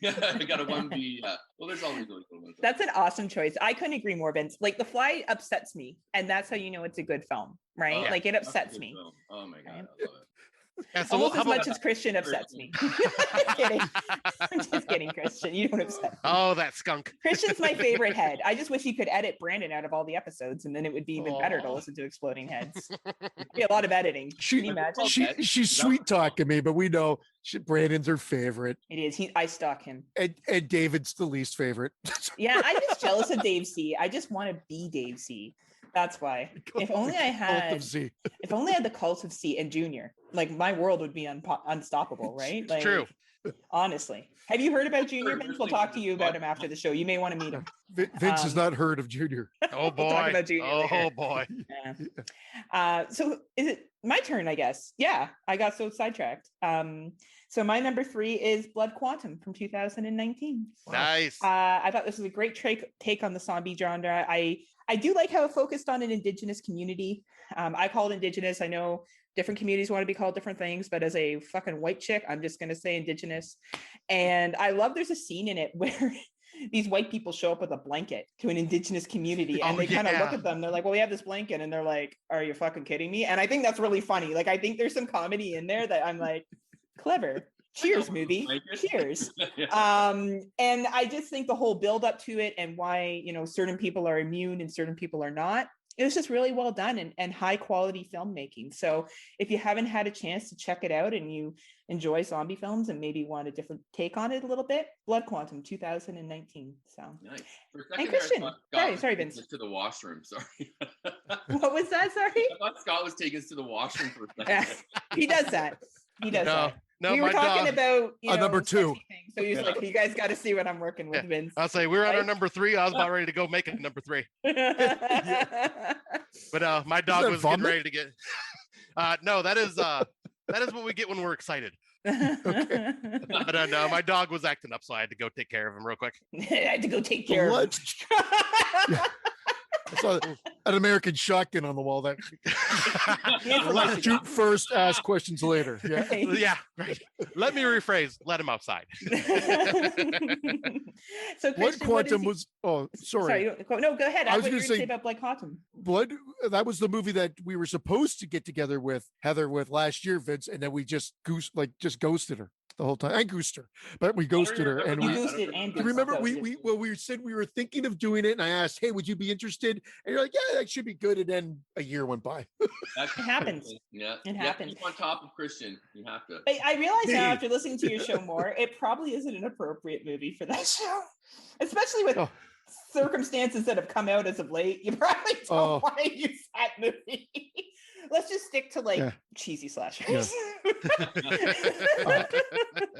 I got a 1B. Well, there's always really good ones. That's an awesome choice. I couldn't agree more, Vince. Like The Fly upsets me, and that's how you know it's a good film, right? Oh, like it upsets me. Film. Oh my god, Right? I love it. Yeah, so Almost as much as Christian upsets me. Just kidding. I'm just kidding, Christian. You don't upset me. Oh, that skunk. Christian's my favorite head. I just wish he could edit Brandon out of all the episodes, and then it would be even better to listen to Exploding Heads. It'd be a lot of editing. Can you imagine? She's sweet talking me, but we know Brandon's her favorite. It is. I stalk him. And David's the least favorite. Yeah, I'm just jealous of Dave C. I just want to be Dave C. That's why. If only I had the cult of C and Junior, like my world would be unstoppable, right? Like, True. Honestly, have you heard about Junior, Vince? We'll talk to you about him after the show. You may want to meet him. Vince has not heard of Junior. Oh boy. We'll talk about Junior later. Boy. Yeah. So is it my turn? I guess. Yeah, I got so sidetracked. So my number 3 is Blood Quantum from 2019. Nice. I thought this was a great take on the zombie genre. I do like how it focused on an Indigenous community. I call it Indigenous. I know different communities want to be called different things, but as a fucking white chick, I'm just going to say Indigenous. And I love there's a scene in it where these white people show up with a blanket to an Indigenous community and they kind of look at them. They're like, well, we have this blanket. And they're like, are you fucking kidding me? And I think that's really funny. Like, I think there's some comedy in there that I'm like, clever. Cheers, movie. Cheers. And I just think the whole build up to it and why, certain people are immune and certain people are not, it was just really well done and high quality filmmaking. So if you haven't had a chance to check it out and you enjoy zombie films and maybe want a different take on it a little bit, Blood Quantum 2019. So nice. And Christian, sorry, Vince. To the washroom. Sorry. What was that? Sorry. I thought Scott was taking us to the washroom for a second. He does that. No, we were talking about number 2. So he's like, you guys got to see what I'm working with, Vince. I'll say we're on our number 3. I was about ready to go make it number 3. But my dog was getting ready to get. No, that is what we get when we're excited. Okay. But no, my dog was acting up, so I had to go take care of him real quick. I had to go take care of him. I saw an American shotgun on the wall. That shoot first, ask questions later. Yeah, yeah. Right. Let me rephrase. Let him outside. So Blood Quantum was. Oh, sorry. No, go ahead. I was going to say about Blood Quantum. That was the movie that we were supposed to get together with Heather with last year, Vince, and then we just ghosted her the whole time. I goosed her, but we ghosted her. And remember we said we were thinking of doing it, and I asked, hey, would you be interested? And you're like, yeah, that should be good. And then a year went by. It happens. Yeah, it happens. Keep on top of Christian. You have to. I realize now after listening to your show more, it probably isn't an appropriate movie for that show, especially with circumstances that have come out as of late. You probably don't want to use that movie. Let's just stick to cheesy slashers.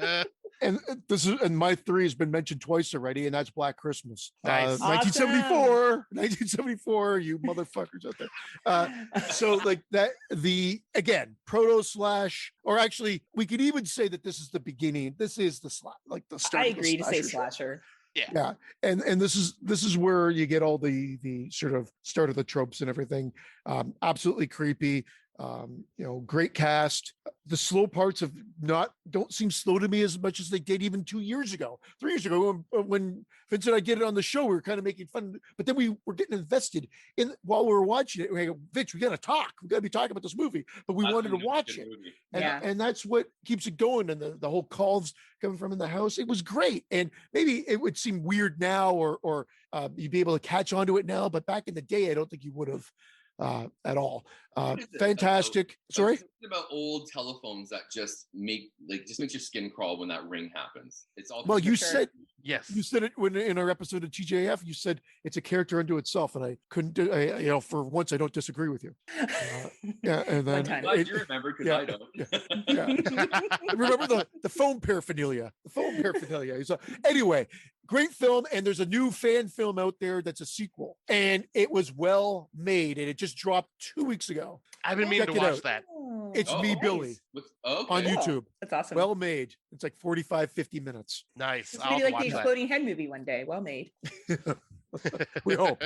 Yeah. And my 3 has been mentioned twice already, and that's Black Christmas. Nice. 1974, you motherfuckers out there. So like that, again, proto slash, or actually we could even say that this is the beginning. This is the start. I agree to say slasher. Yeah. And this is where you get all the sort of start of the tropes and everything. Absolutely creepy. Great cast. The slow parts don't seem slow to me as much as they did even 2 years ago, 3 years ago when Vince and I did it on the show. We were kind of making fun, but then we were getting invested in while we were watching it. We go, Vince, we got to talk. We got to be talking about this movie, but we wanted to watch it, and that's what keeps it going. And the whole calls coming from in the house, it was great. And maybe it would seem weird now, or you'd be able to catch on to it now, but back in the day, I don't think you would have. At all. Fantastic. Sorry? About old telephones that just makes your skin crawl when that ring happens. It's all said yes. You said it when in our episode of TJF. You said it's a character unto itself, and I couldn't do. For once, I don't disagree with you. And then glad you remember because I don't. Remember the phone paraphernalia. So, anyway, great film, and there's a new fan film out there that's a sequel, and it was well made, and it just dropped 2 weeks ago. I've been meaning to watch that. It's Me, Billy, on YouTube. That's awesome. Well made. It's like 45-50 minutes. Nice. It's gonna be like the Exploding Head movie one day. Well made. We hope.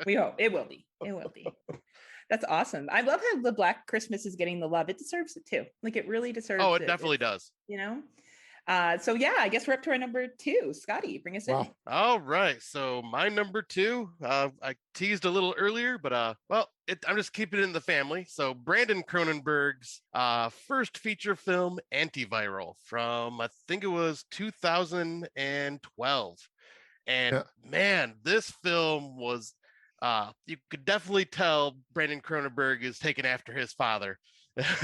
It will be. That's awesome. I love how the Black Christmas is getting the love. It deserves it too. Like it really deserves it. Oh, it definitely does. So yeah, I guess we're up to our number 2. Scotty, bring us in. All right. So my number 2, I teased a little earlier, but I'm just keeping it in the family. So Brandon Cronenberg's first feature film, Antiviral, from I think it was 2012. And man, this film was you could definitely tell Brandon Cronenberg is taken after his father,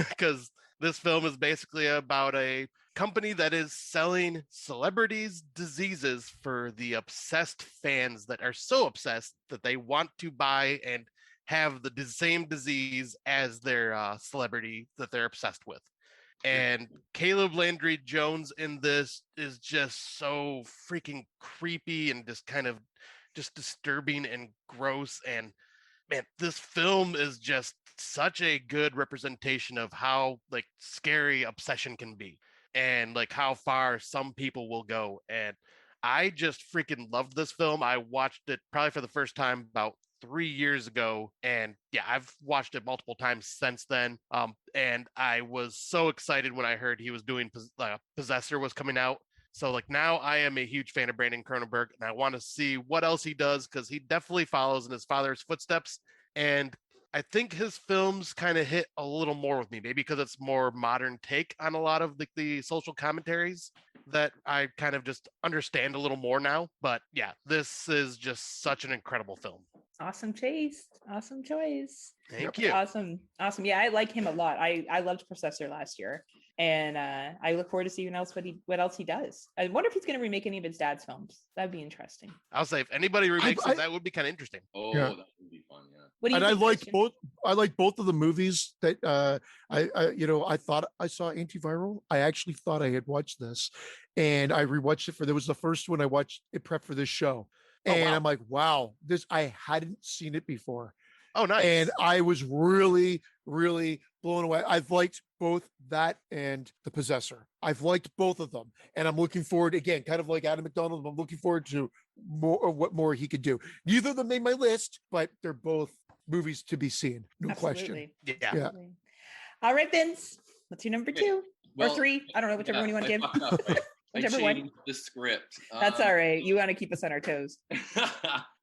because this film is basically about a company that is selling celebrities' diseases for the obsessed fans that are so obsessed that they want to buy and have the same disease as their celebrity that they're obsessed with. And Caleb Landry Jones in this is just so freaking creepy and just kind of just disturbing and gross. And man, this film is just such a good representation of how like scary obsession can be and like how far some people will go. And I just freaking loved this film. I watched it probably for the first time about 3 years ago, and yeah, I've watched it multiple times since then. And I was so excited when I heard he was doing Possessor was coming out. So like now I am a huge fan of Brandon Cronenberg, and I want to see what else he does, because he definitely follows in his father's footsteps. And I think his films kind of hit a little more with me, maybe because it's more modern take on a lot of the social commentaries that I kind of just understand a little more now. But yeah, this is just such an incredible film. Awesome choice. Thank you. Awesome. Yeah, I like him a lot. I loved Possessor last year, and I look forward to seeing what else he does. I wonder if he's going to remake any of his dad's films. That'd be interesting. I'll say if anybody remakes it, that would be kind of interesting. Oh, that would be fun. Yeah. What do you and think, I like Christian? both. I like both of the movies that I thought I saw Antiviral. I actually thought I had watched this, and I rewatched it there was the first one I watched it prep for this show. And I'm like, wow, I hadn't seen it before. Oh, nice. And I was really, really blown away. I've liked both that and The Possessor. I've liked both of them. And I'm looking forward, again, kind of like Adam McDonald, I'm looking forward to what more he could do. Neither of them made my list, but they're both movies to be seen. No question. Yeah. All right, Vince, what's your number 2 or 3? I don't know, whichever one you want to give. Whichever one. The script. That's all right. You want to keep us on our toes.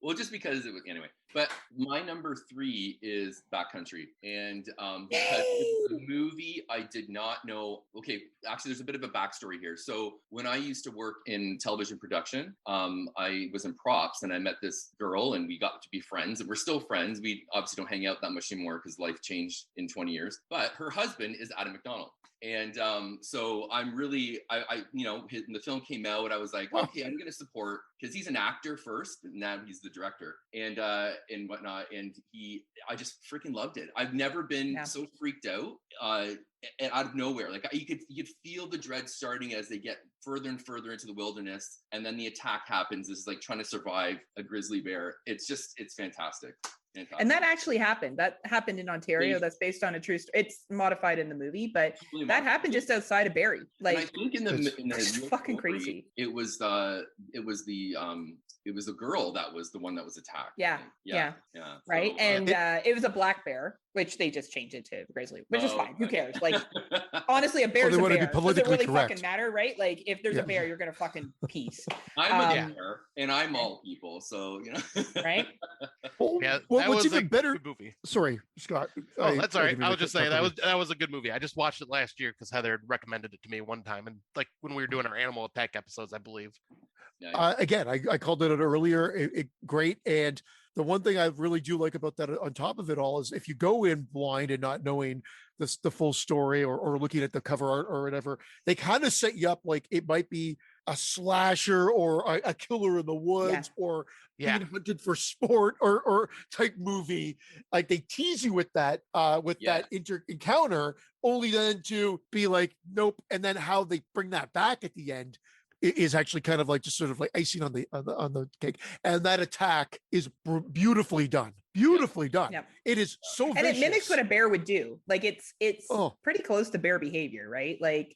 Well, just because it was anyway. But my number 3 is Backcountry, and because it's a movie I did not know. Okay, actually, there's a bit of a backstory here. So when I used to work in television production, I was in props, and I met this girl, and we got to be friends, and we're still friends. We obviously don't hang out that much anymore because life changed in 20 years. But her husband is Adam McDonald. And so I'm really, when the film came out, I was like, okay, I'm going to support, because he's an actor first, and now he's the director and whatnot. And I just freaking loved it. I've never been so freaked out and out of nowhere. Like you could feel the dread starting as they get further and further into the wilderness. And then the attack happens. It's like trying to survive a grizzly bear. It's fantastic. And that actually happened. That happened in Ontario. That's based on a true story. It's modified in the movie, but that happened just outside of Barrie. Like, and I think in the fucking crazy. It was the girl that was the one that was attacked. Yeah. Right. So, and it was a black bear, which they just changed it to grizzly, which is fine. Who cares? Like, honestly, a bear's a bear. Does it really fucking matter, right? Like, if there's a bear, you're gonna fucking peace. I'm a bear, and I'm all people, so right? What's even better? Movie. Sorry, Scott. Oh, that's all right. I was just saying that was a good movie. I just watched it last year because Heather recommended it to me one time, and like when we were doing our animal attack episodes, I believe. Again, I called it out earlier. Great. And the one thing I really do like about that on top of it all is if you go in blind and not knowing the full story or looking at the cover art or whatever, they kind of set you up like it might be a slasher or a killer in the woods or being hunted for sport or type movie. Like they tease you with that that encounter, only then to be like, nope. And then how they bring that back at the end is actually kind of like just sort of like icing on the cake. And that attack is beautifully done. Done. Yep. It is so vicious. And it mimics what a bear would do. Like it's pretty close to bear behavior, right? Like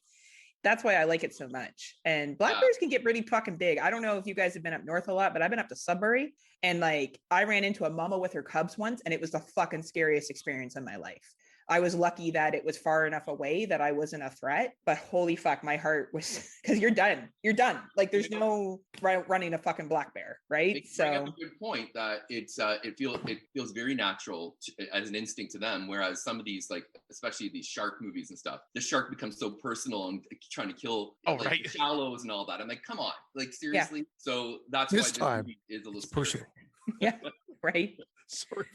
that's why I like it so much. And black bears can get pretty fucking big. I don't know if you guys have been up north a lot, but I've been up to Sudbury, and like I ran into a mama with her cubs once, and it was the fucking scariest experience in my life. I was lucky that it was far enough away that I wasn't a threat, but holy fuck, my heart was, because you're done. Like there's no running a fucking black bear, right? So bring up a good point that it feels very natural as an instinct to them, whereas some of these, like especially these shark movies and stuff, the shark becomes so personal and trying to kill the shallows and all that. I'm like, come on, like seriously. Yeah. So that's why this movie is a little personal. Yeah, right. Sorry.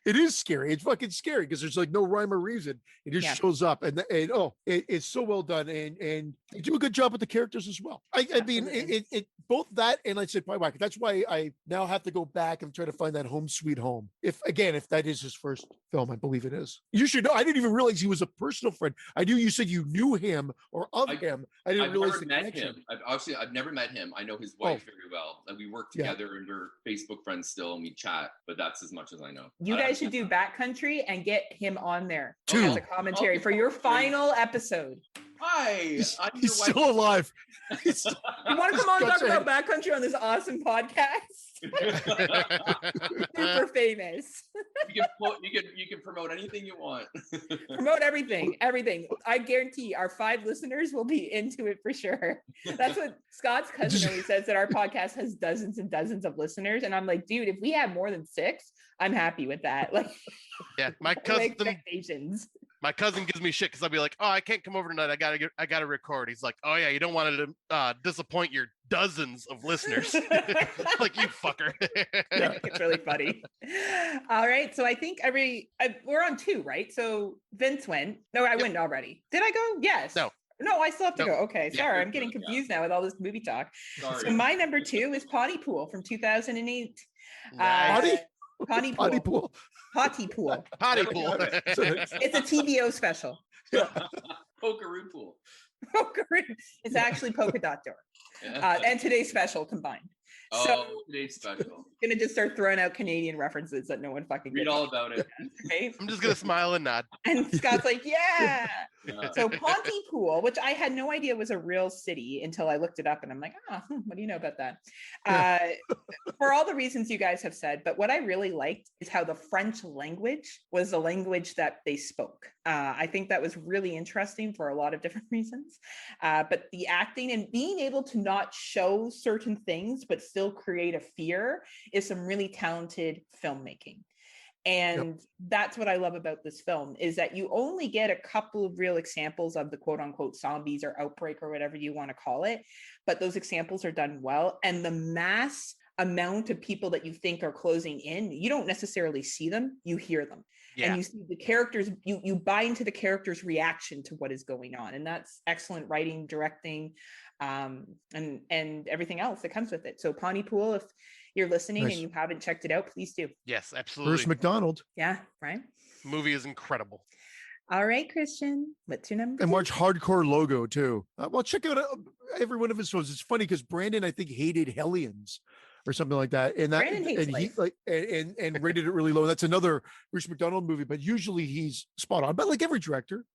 It is scary. It's fucking scary because there's like no rhyme or reason. It just shows up, and it's so well done, and they do a good job with the characters as well. I mean, it both that and I said Pie. That's why I now have to go back and try to find that Home Sweet Home. If that is his first film, I believe it is. You should know. I didn't even realize he was a personal friend. I knew you said you knew him or of him. I didn't realize the connection. I've never met him. I know his wife very well. Like we work together and we're Facebook friends still, and we chat. But that's as much as I know. You guys should do Backcountry and get him on there as a commentary for your final episode. Hi, he's still alive. You want to come on and talk about Backcountry on this awesome podcast? Super famous. You can promote anything you want. Promote everything. I guarantee our 5 listeners will be into it for sure. That's what Scott's cousin always says, that our podcast has dozens and dozens of listeners, and I'm like, dude, if we have more than 6, I'm happy with that. Like, yeah, my cousin gives me shit because I'll be like, oh, I can't come over tonight. I gotta record. He's like, oh yeah, you don't want to disappoint your dozens of listeners. Like, you fucker. Yeah, it's really funny. All right, so I think we're on 2, right? So Vince went. No, I went already. Did I go? Yes. No, I still have to go. Okay, sorry. I'm getting confused now with all this movie talk. Sorry. So my number 2 is Pontypool from 2008. Nice. Pontypool. It's a TVO special. Yeah. Pokeroo pool. It's actually Polka Dot Door. And Today's Special combined. Today's Special. Gonna just start throwing out Canadian references that no one fucking read all about it. Right? I'm just gonna smile and nod. And Scott's like, yeah. So Pontypool, which I had no idea was a real city until I looked it up, and I'm like, what do you know about that? For all the reasons you guys have said, but what I really liked is how the French language was the language that they spoke. I think that was really interesting for a lot of different reasons. But the acting and being able to not show certain things, but still create a fear is some really talented filmmaking. And that's what I love about this film, is that you only get a couple of real examples of the quote unquote zombies or outbreak or whatever you want to call it. But those examples are done well. And the mass amount of people that you think are closing in, you don't necessarily see them, you hear them. Yeah. And you see the characters, you buy into the character's reaction to what is going on. And that's excellent writing, directing, and everything else that comes with it. So Pontypool, if you're listening and you haven't checked it out, please do. Yes, absolutely. Bruce McDonald. Yeah, right. Movie is incredible. All right, Christian, what's your number? And watch Hardcore Logo too. Well, check out every one of his films. It's funny because Brandon, I think, hated Hellions or something like that, and Brandon hates life. And rated it really low. That's another Bruce McDonald movie, but usually he's spot on. But like every director,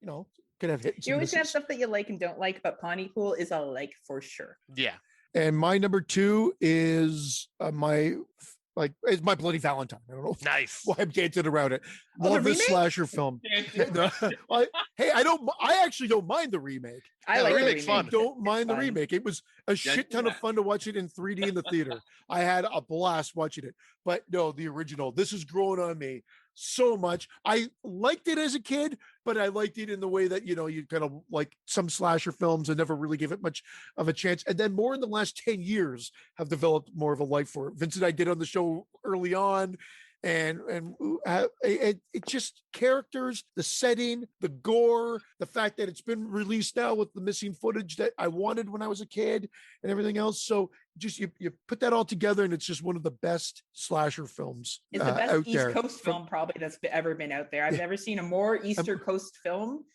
could have hits. You always have stuff that you like and don't like, but Pontypool is a like for sure. Yeah. And my number 2 is it's My Bloody Valentine. I don't know. Nice. Why I'm dancing around it. Love this slasher film. I actually don't mind the remake. I like the remake. Fun. Don't mind the remake. It was a shit ton of fun to watch it in 3D in the theater. I had a blast watching it. But no, the original. This is growing on me so much. I liked it as a kid, but I liked it in the way that, you kind of like some slasher films and never really gave it much of a chance. And then more in the last 10 years have developed more of a life for it. Vince and I did on the show early on. And it just characters, the setting, the gore, the fact that it's been released now with the missing footage that I wanted when I was a kid and everything else. So just you put that all together, and it's just one of the best slasher films. It's the best East Coast film probably that's ever been out there. I've never seen a more Eastern Coast film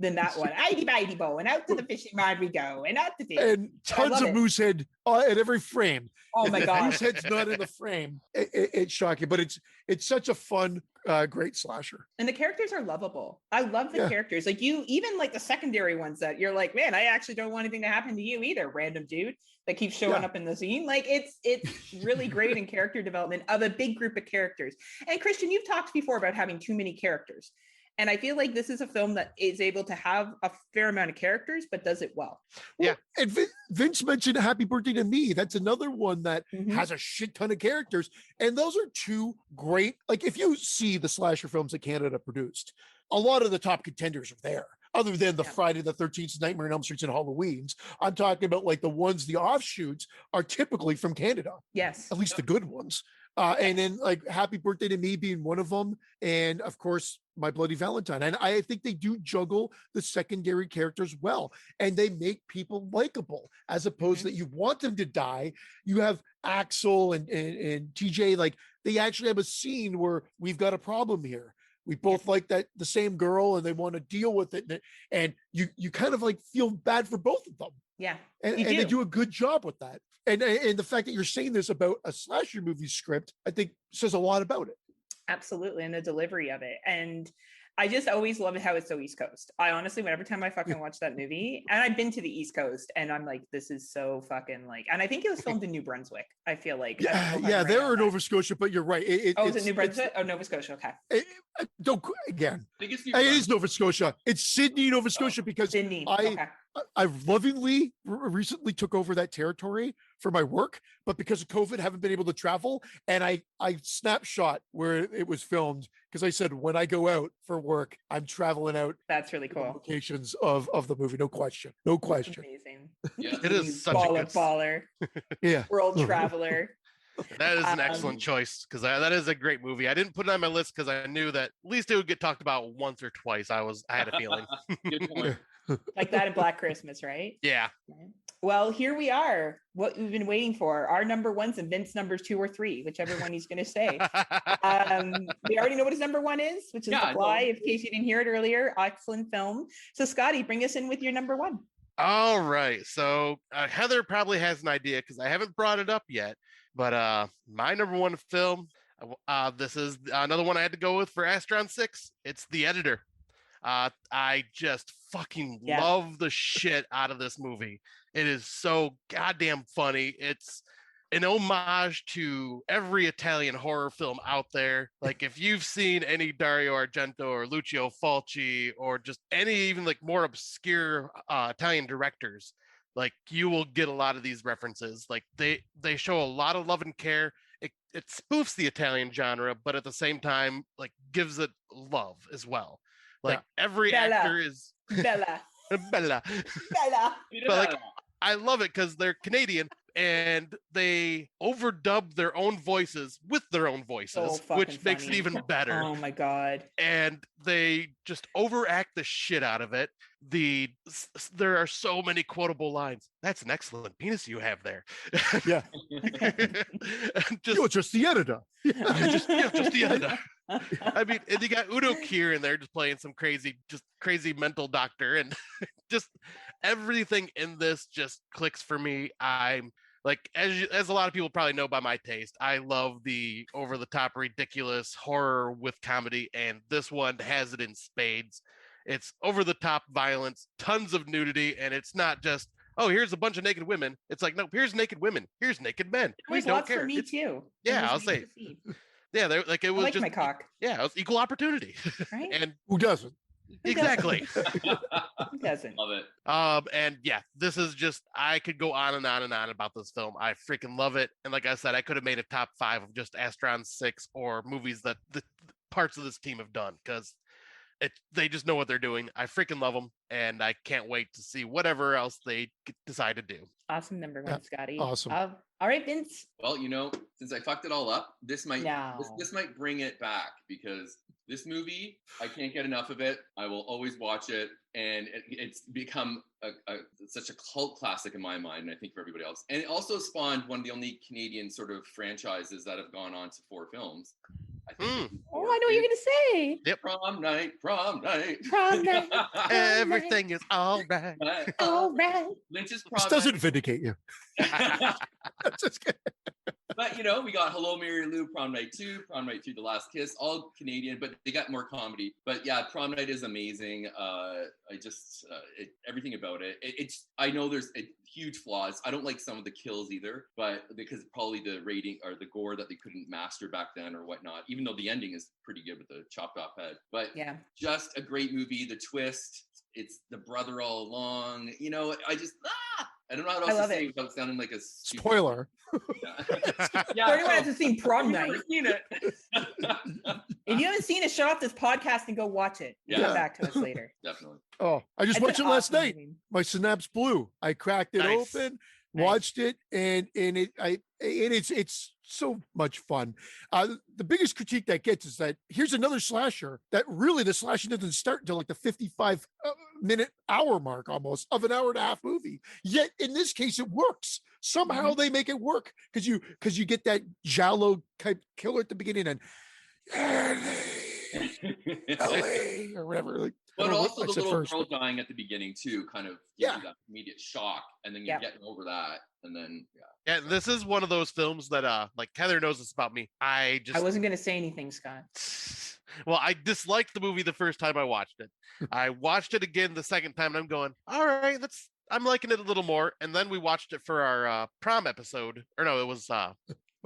than that one. Itey bo, and out to the fishing rod we go, and out to the and tons of moose head at every frame. Oh my god, moose head's not in the frame. It's shocking, but it's such a fun, great slasher. And the characters are lovable. I love the characters. Like even like the secondary ones that you're like, man, I actually don't want anything to happen to you either, random dude that keeps showing up in the scene. Like it's really great in character development of a big group of characters. And Christian, you've talked before about having too many characters. And I feel like this is a film that is able to have a fair amount of characters, but does it well. Yeah. And Vince mentioned Happy Birthday to Me. That's another one that Mhm. has a shit ton of characters. And those are two great, like if you see the slasher films that Canada produced, a lot of the top contenders are there. Other than the Friday the 13th, Nightmare on Elm Street, and Halloween's. I'm talking about like the ones, the offshoots are typically from Canada. Yes. At least the good ones. And then like Happy Birthday to Me being one of them. And of course, My Bloody Valentine. And I think they do juggle the secondary characters well. And they make people likable as opposed that you want them to die. You have Axel and TJ, like they actually have a scene where we've got a problem here. We both like the same girl and they want to deal with it. And you kind of like feel bad for both of them. Yeah. And they do a good job with that. And the fact that you're saying this about a slasher movie script, I think says a lot about it. Absolutely. And the delivery of it. And I just always love how it's so East Coast. I honestly, whenever time I fucking watch that movie, and I've been to the East Coast, and I'm like, this is so fucking like, and I think it was filmed in New Brunswick. I feel like. Yeah, they're in Nova Scotia, but you're right. Is it New Brunswick? Oh, Nova Scotia. Okay. Don't again. I think it is Nova Scotia. It's Sydney, Nova Scotia, because Sydney. I lovingly recently took over that territory for my work, but because of COVID, haven't been able to travel. And I snapshot where it was filmed because I said, when I go out for work, I'm traveling out. That's really cool. Locations of the movie. No question. No question. Amazing. Yeah. It is such a good baller. Yeah. World traveler. That is an excellent choice because that is a great movie. I didn't put it on my list because I knew that at least it would get talked about once or twice. I had a feeling. Good point. Like that in Black Christmas, right? Yeah. Well, here we are. What we've been waiting for. Our number ones and Vince numbers 2 or 3, whichever one he's going to say. We already know what his number 1 is, which is The Fly. In case you didn't hear it earlier, excellent film. So, Scotty, bring us in with your number 1. All right. So Heather probably has an idea because I haven't brought it up yet. But my number 1 film, this is another one I had to go with for Astron 6. It's The Editor. I just fucking love the shit out of this movie. It is so goddamn funny. It's an homage to every Italian horror film out there. Like if you've seen any Dario Argento or Lucio Fulci or just any even like more obscure Italian directors, like you will get a lot of these references. Like they show a lot of love and care. It spoofs the Italian genre, but at the same time, like gives it love as well. Like every actor is Bella. Bella. But like I love it because they're Canadian and they overdub their own voices with their own voices, which makes it even better. Oh my God. And they just overact the shit out of it. There are so many quotable lines. That's an excellent penis you have there. Yeah. You're just the editor. just the editor. I mean, and you got Udo Kier in there just playing some crazy mental doctor, and just everything in this just clicks for me. I'm like, as a lot of people probably know by my taste, I love the over-the-top ridiculous horror with comedy, and this one has it in spades. It's over-the-top violence, tons of nudity, and it's not just, oh, here's a bunch of naked women. It's like, no, here's naked women. Here's naked men. We don't care. For me too. Yeah, I'll say. Yeah, like it was like just my cock. Yeah, it was equal opportunity. Right? And who doesn't? Exactly. Who doesn't? Love it. And yeah, this is just, I could go on and on and on about this film. I freaking love it. And like I said, I could have made a top 5 of just Astron 6 or movies that the parts of this team have done because they just know what they're doing. I freaking love them, and I can't wait to see whatever else they decide to do. Awesome number 1, Scotty. Awesome. All right, Vince. Well, since I fucked it all up, this might bring it back because this movie, I can't get enough of it. I will always watch it, and it's become such a cult classic in my mind, and I think for everybody else. And it also spawned one of the only Canadian sort of franchises that have gone on to 4 films. I think I know what you're gonna say. Yep. Prom night. Prom night. Everything is all right. All right. Lynch's prom. This doesn't vindicate you. But we got Hello Mary Lou, Prom Night 2, Prom Night 3, The Last Kiss, all Canadian, but they got more comedy. But yeah, Prom Night is amazing. Everything about it. I know there's huge flaws. I don't like some of the kills either, but because probably the rating or the gore that they couldn't master back then or whatnot, even though the ending is pretty good with the chopped off head. But yeah, just a great movie. The twist, it's the brother all along. I don't know how else to say it without sounding like a spoiler. Yeah. For anyone who hasn't seen Prom Night, seen it. If you haven't seen it, shut off this podcast and go watch it. Come back to us later. Definitely. Oh, I just watched it last night. My synapse blew. I cracked it open, watched it, and it's so much fun. The biggest critique that gets is that here's another slasher that really the slasher doesn't start until like the 55-minute hour mark almost of an hour and a half movie. Yet in this case, it works. Somehow they make it work because you get that giallo type killer at the beginning and LA or whatever. Like, but also the little girl dying at the beginning too kind of gives you that immediate shock, and then you're getting over that, and then yeah, this is one of those films that like Heather knows this about me. I wasn't gonna say anything, Scott. Well, I disliked the movie the first time I watched it. I watched it again the second time, and I'm going, all right, I'm liking it a little more. And then we watched it for our prom episode, or no, it was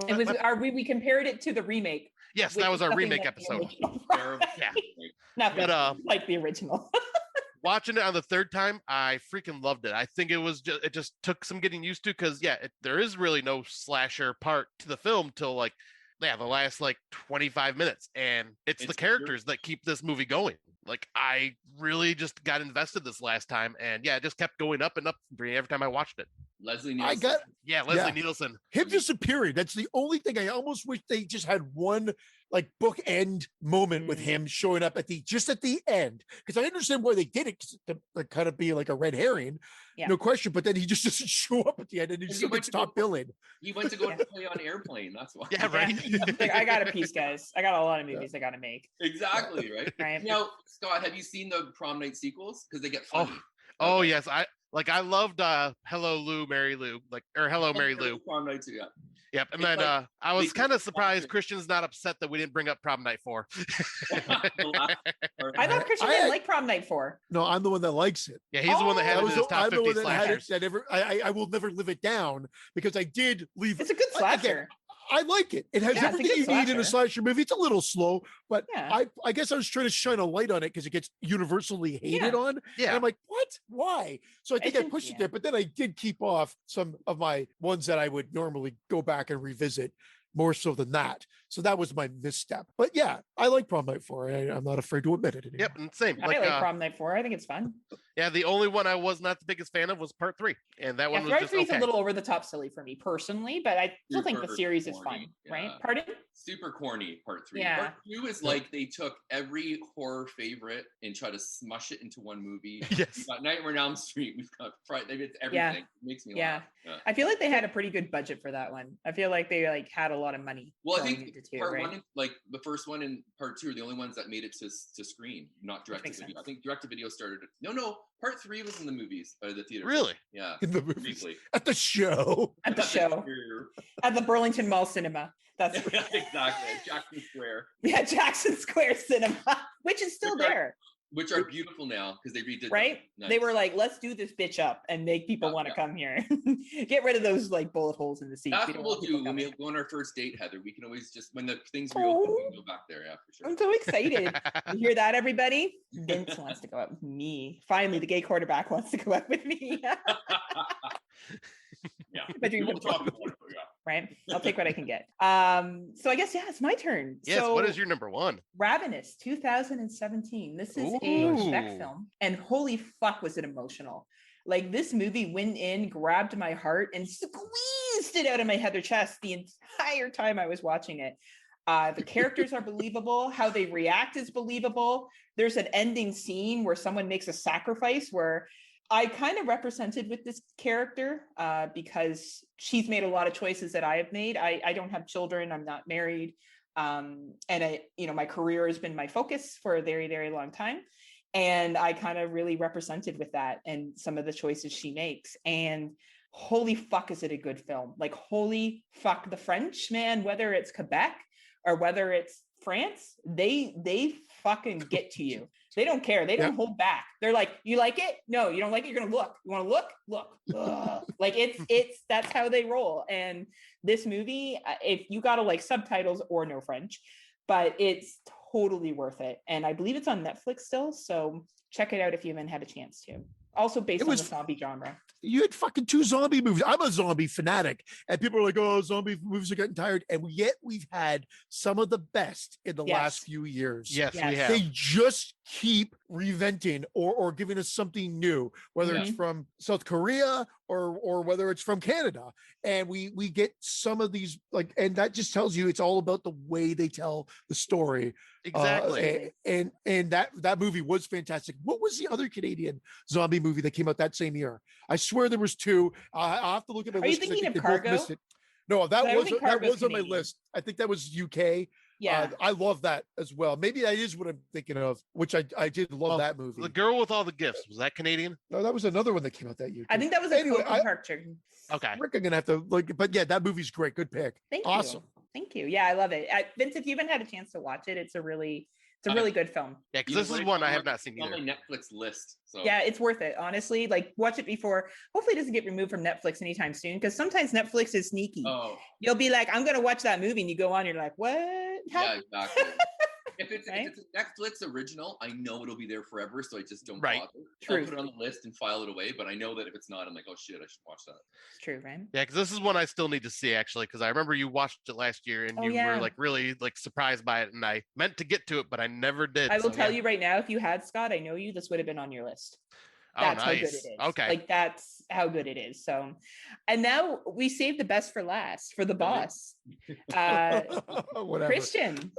we compared it to the remake. Yes, that was our remake episode. Yeah. Nothing like the original. Watching it on the third time, I freaking loved it. I think it just took some getting used to because there is really no slasher part to the film till the last 25 minutes, and it's the characters that keep this movie going. Like, I really just got invested this last time, and it just kept going up and up every time I watched it. Leslie Nielsen. Leslie Nielsen. Him disappearing. That's the only thing. I almost wish they just had one bookend moment with him showing up at the end. Because I understand why they did it, to kind of be like a red herring, no question. But then he just doesn't show up at the end, and he still gets top billing. He went to go play on Airplane. That's why. Yeah, right. I got a piece, guys. I got a lot of movies I got to make. Exactly, right? Now, Scott, have you seen the Prom Night sequels? Because they get funny. Oh yes, I loved Hello Lou, Mary Lou, or Hello Mary Lou. Prom Night too, Yep, and then I was kind of surprised Christian's not upset that we didn't bring up Prom Night 4. I thought Christian didn't like Prom Night 4. No, I'm the one that likes it. Yeah, he's the one that had it in his top 50 slashers. I will never live it down because I did leave. It's a good slasher. Again, I like it. It has everything you need in a slasher movie. It's a little slow, but I guess I was trying to shine a light on it because it gets universally hated on. Yeah. And I'm like, what? Why? So I think I pushed it there, but then I did keep off some of my ones that I would normally go back and revisit more so than that. So that was my misstep. But yeah, I like Prom Night 4. I'm not afraid to admit it anymore. Yep, and same. I like Prom Night 4. I think it's fun. Yeah, the only one I was not the biggest fan of was Part 3. And that one was Part 3 is a little over the top silly for me personally, but I still think the series is fun, right? Pardon? Super corny, Part 3. Yeah. Part 2 is like they took every horror favorite and tried to smush it into one movie. Yes. We've got Nightmare on Elm Street. We've got Fright. It's everything. Yeah. It makes me laugh. Yeah. I feel like they had a pretty good budget for that one. I feel like they had a lot of money. Well, I think Part 1, the first one and Part 2 are the only ones that made it to screen, not direct to video. I think direct to video started. No. Part 3 was in the movies or the theater. Really? Yeah. In the movies. At the show. At the show. At the Burlington Mall Cinema. That's exactly. Jackson Square. Yeah, Jackson Square Cinema, which is still there. Which are beautiful now because they redid. Right? Nice. They were like, let's do this bitch up and make people want to come here. Get rid of those bullet holes in the seats. That's what we'll do when we go on our first date, Heather. We can always just, when the things reopen, we can go back there. Yeah, for sure. I'm so excited. You hear that, everybody? Vince wants to go out with me. Finally, the gay quarterback wants to go out with me. Yeah. Right? I'll take what I can get. So I guess, it's my turn. Yes, so, what is your number one? Ravenous, 2017. This is a Beck film. And holy fuck, was it emotional. Like, this movie went in, grabbed my heart, and squeezed it out of my Heather chest the entire time I was watching it. The characters are believable. How they react is believable. There's an ending scene where someone makes a sacrifice where I kind of represented with this character because she's made a lot of choices that I have made. I don't have children. I'm not married. And my career has been my focus for a very, very long time. And I kind of really represented with that and some of the choices she makes. And holy fuck, is it a good film? Like, holy fuck, the French, man, whether it's Quebec or whether it's France, they fucking get to you. They don't care. They don't hold back. They're like, you like it? No, you don't like it. You're gonna look. You want to look? Look. Like it's that's how they roll. And this movie, if you gotta like subtitles or no French, but it's totally worth it. And I believe it's on Netflix still. So check it out if you haven't had a chance to. Also based on the zombie genre. You had fucking 2 zombie movies. I'm a zombie fanatic, and people are like, "Oh, zombie movies are getting tired." And yet we've had some of the best in the last few years. Yes, we have. They just keep reinventing or giving us something new, whether it's from South Korea or whether it's from Canada. And we get some of these and that just tells you it's all about the way they tell the story. Exactly. And that movie was fantastic. What was the other Canadian zombie movie that came out that same year? I swear there was 2. I'll have to look at my list. Are you thinking of Cargo? No, that was on my Canadian. list. I think that was UK. Yeah. I love that as well. Maybe that is what I'm thinking of, which I did love that movie. The Girl with All the Gifts, was that Canadian? No, that was another one that came out that year. I think that was a Park Chicken. Okay. Rick, I'm gonna have to but yeah, that movie's great. Good pick. Awesome. Thank you. Yeah, I love it. Vince, if you haven't had a chance to watch it, it's a really good film. Yeah, because this is one I have not seen either. On my Netflix list. So yeah, it's worth it. Honestly, like watch it before. Hopefully, it doesn't get removed from Netflix anytime soon. Because sometimes Netflix is sneaky. Oh. You'll be like, I'm gonna watch that movie, and you go on, you're like, what? Yeah, exactly. If it's a Netflix original, I know it'll be there forever, so I just don't bother. True. I'll put it on the list and file it away, but I know that if it's not, I'm like, oh shit, I should watch that. It's true, right? Yeah, because this is one I still need to see actually, because I remember you watched it last year and you were like really like surprised by it, and I meant to get to it, but I never did. I will tell you right now, if you had Scott, I know you, this would have been on your list. That's how good it is. Okay. Like that's how good it is. So, and now we saved the best for last for the boss. Christian,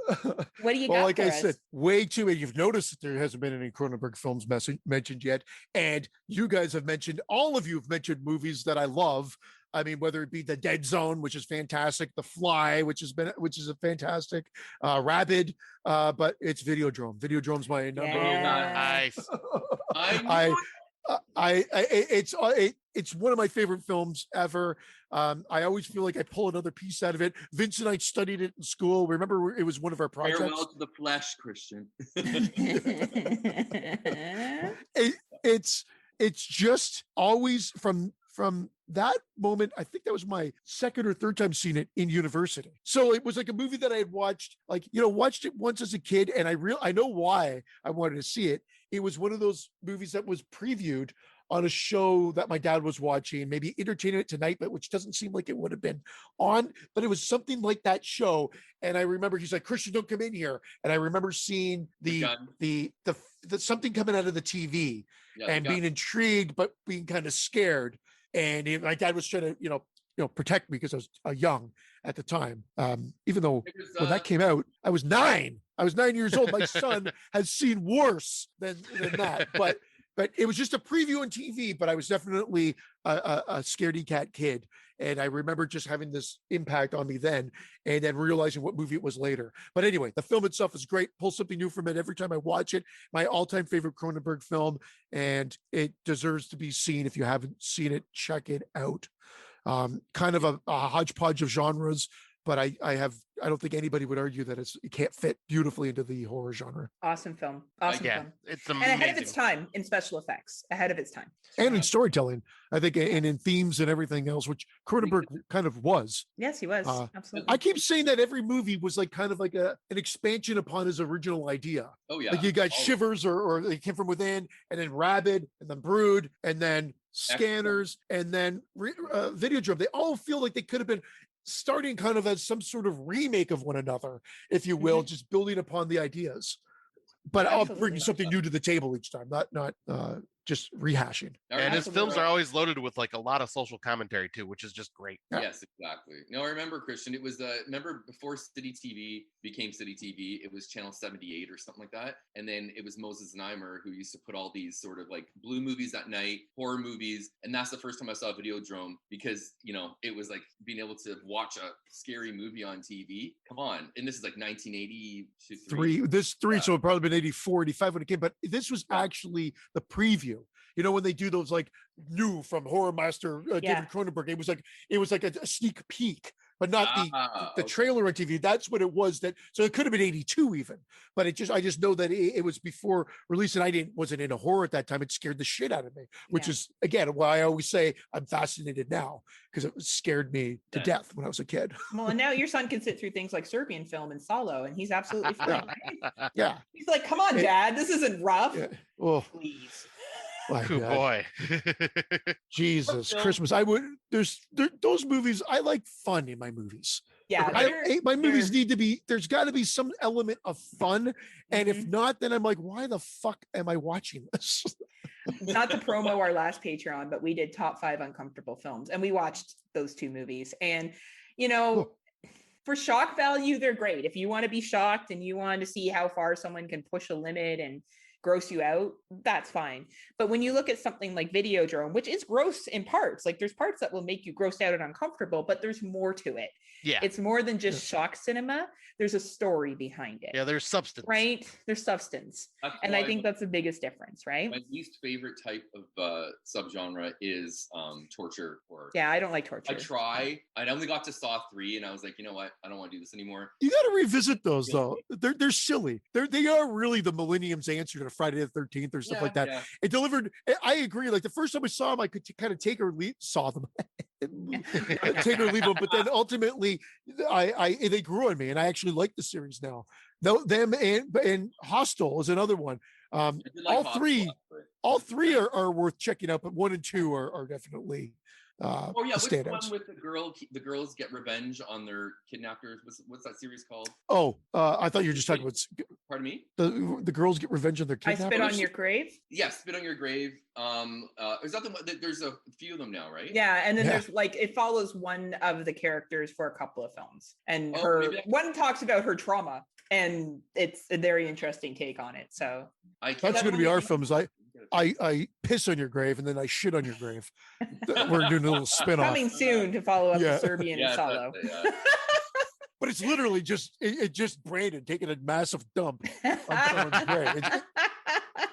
what do you got? Well, like for I us? said, way too many. You've noticed that there hasn't been any Cronenberg films mentioned yet. And you guys have mentioned, all of you have mentioned movies that I love. I mean, whether it be The Dead Zone, which is fantastic, The Fly, which is a fantastic, Rabid, but it's Videodrome. Videodrome's my number one. Nice. It's one of my favorite films ever. I always feel like I pull another piece out of it. Vince and I studied it in school. Remember, it was one of our projects. Farewell to the flesh, Christian. It's just always from that moment. I think that was my second or third time seeing it in university. So it was like a movie that I had watched it once as a kid, and I know why I wanted to see it. It was one of those movies that was previewed on a show that my dad was watching, maybe Entertainment Tonight, but which doesn't seem like it would have been on, but it was something like that show. And I remember he's like, Christian, don't come in here. And I remember seeing the something coming out of the TV and being intrigued, but being kind of scared. And my dad was trying to, protect me because I was young at the time. Even though when that came out, I was 9. I was 9 years old. My son has seen worse than that. But it was just a preview on TV. But I was definitely a scaredy cat kid. And I remember just having this impact on me then, and then realizing what movie it was later. But anyway, the film itself is great. Pull something new from it every time I watch it. My all-time favorite Cronenberg film, and it deserves to be seen. If you haven't seen it, check it out. Kind of a hodgepodge of genres, but I don't think anybody would argue that it can't fit beautifully into the horror genre. Awesome film. Film. It's amazing. And ahead of its time in special effects. Ahead of its time. And in storytelling, I think, and in themes and everything else, which Cronenberg kind of was. Yes, he was. Absolutely. I keep saying that every movie was like kind of like an expansion upon his original idea. Oh yeah. Like you got Shivers or They Came From Within, and then Rabid, and then Brood, and then Scanners, and then Videodrome. They all feel like they could have been starting kind of as some sort of remake of one another, if you will, just building upon the ideas. But I'll bring something new to the table each time, not just rehashing. And his films are always loaded with like a lot of social commentary too, which is just great. Yes, exactly. No, I remember, Christian, it was remember before City TV became City TV, it was Channel 78 or something like that. And then it was Moses Neimer who used to put all these sort of like blue movies at night, horror movies. And that's the first time I saw Videodrome, because, it was like being able to watch a scary movie on TV. Come on. And this is like 1983. So it probably been 84, 85 when it came, but this was actually the preview. preview. You know, when they do those like new from Horror Master David Cronenberg, it was like a sneak peek, but not the trailer on TV. That's what it was. So it could have been 82 even, but I just know that it was before release, and I wasn't into horror at that time. It scared the shit out of me, which is again why I always say I'm fascinated now, because it scared me to death when I was a kid. Well, and now your son can sit through things like Serbian film and Solo, and he's absolutely fine. Right? Yeah, he's like, come on, Dad, this isn't rough. Yeah. Oh, please. Good boy. Jesus Christmas. Those movies. I like fun in my movies. Yeah. My movies need to be, there's got to be some element of fun. And if not, then I'm like, why the fuck am I watching this? Not to promo our last Patreon, but we did top 5 uncomfortable films, and we watched those 2 movies. And, you know, for shock value, they're great. If you want to be shocked and you want to see how far someone can push a limit and gross you out, that's fine. But when you look at something like Videodrome, which is gross in parts, like there's parts that will make you grossed out and uncomfortable, but there's more to it. Yeah. It's more than just shock cinema. There's a story behind it. Yeah, there's substance. Right? There's substance. And I think that's the biggest difference, right? My least favorite type of subgenre is torture horror. Yeah, I don't like torture. I only got to Saw 3 and I was like, you know what? I don't want to do this anymore. You got to revisit those though. They're silly. They are really the millennium's answer to Friday the 13th or stuff like that. Yeah. It delivered. I agree. Like the first time I saw them, I could kind of take or leave. Saw them. Take or leave them, but then ultimately they grew on me, and I actually like the series now. Them and Hostel is another one. All three are worth checking out, but 1 and 2 are definitely which one with the girls get revenge on their kidnappers? What's that series called? I thought you were just talking about, pardon me, the girls get revenge on their kidnappers. I Spit on Your Grave. Yes, Spit on Your Grave. Is that there's a few of them now, right? Yeah, and then there's like, it follows one of the characters for a couple of films, and one talks about her trauma, and it's a very interesting take on it. So that's going to be our films. I piss on your grave and then I shit on your grave. We're doing a little spin-off. Coming soon to follow up the Serbian and Solo. But it's literally just Brandon taking a massive dump on someone's grave.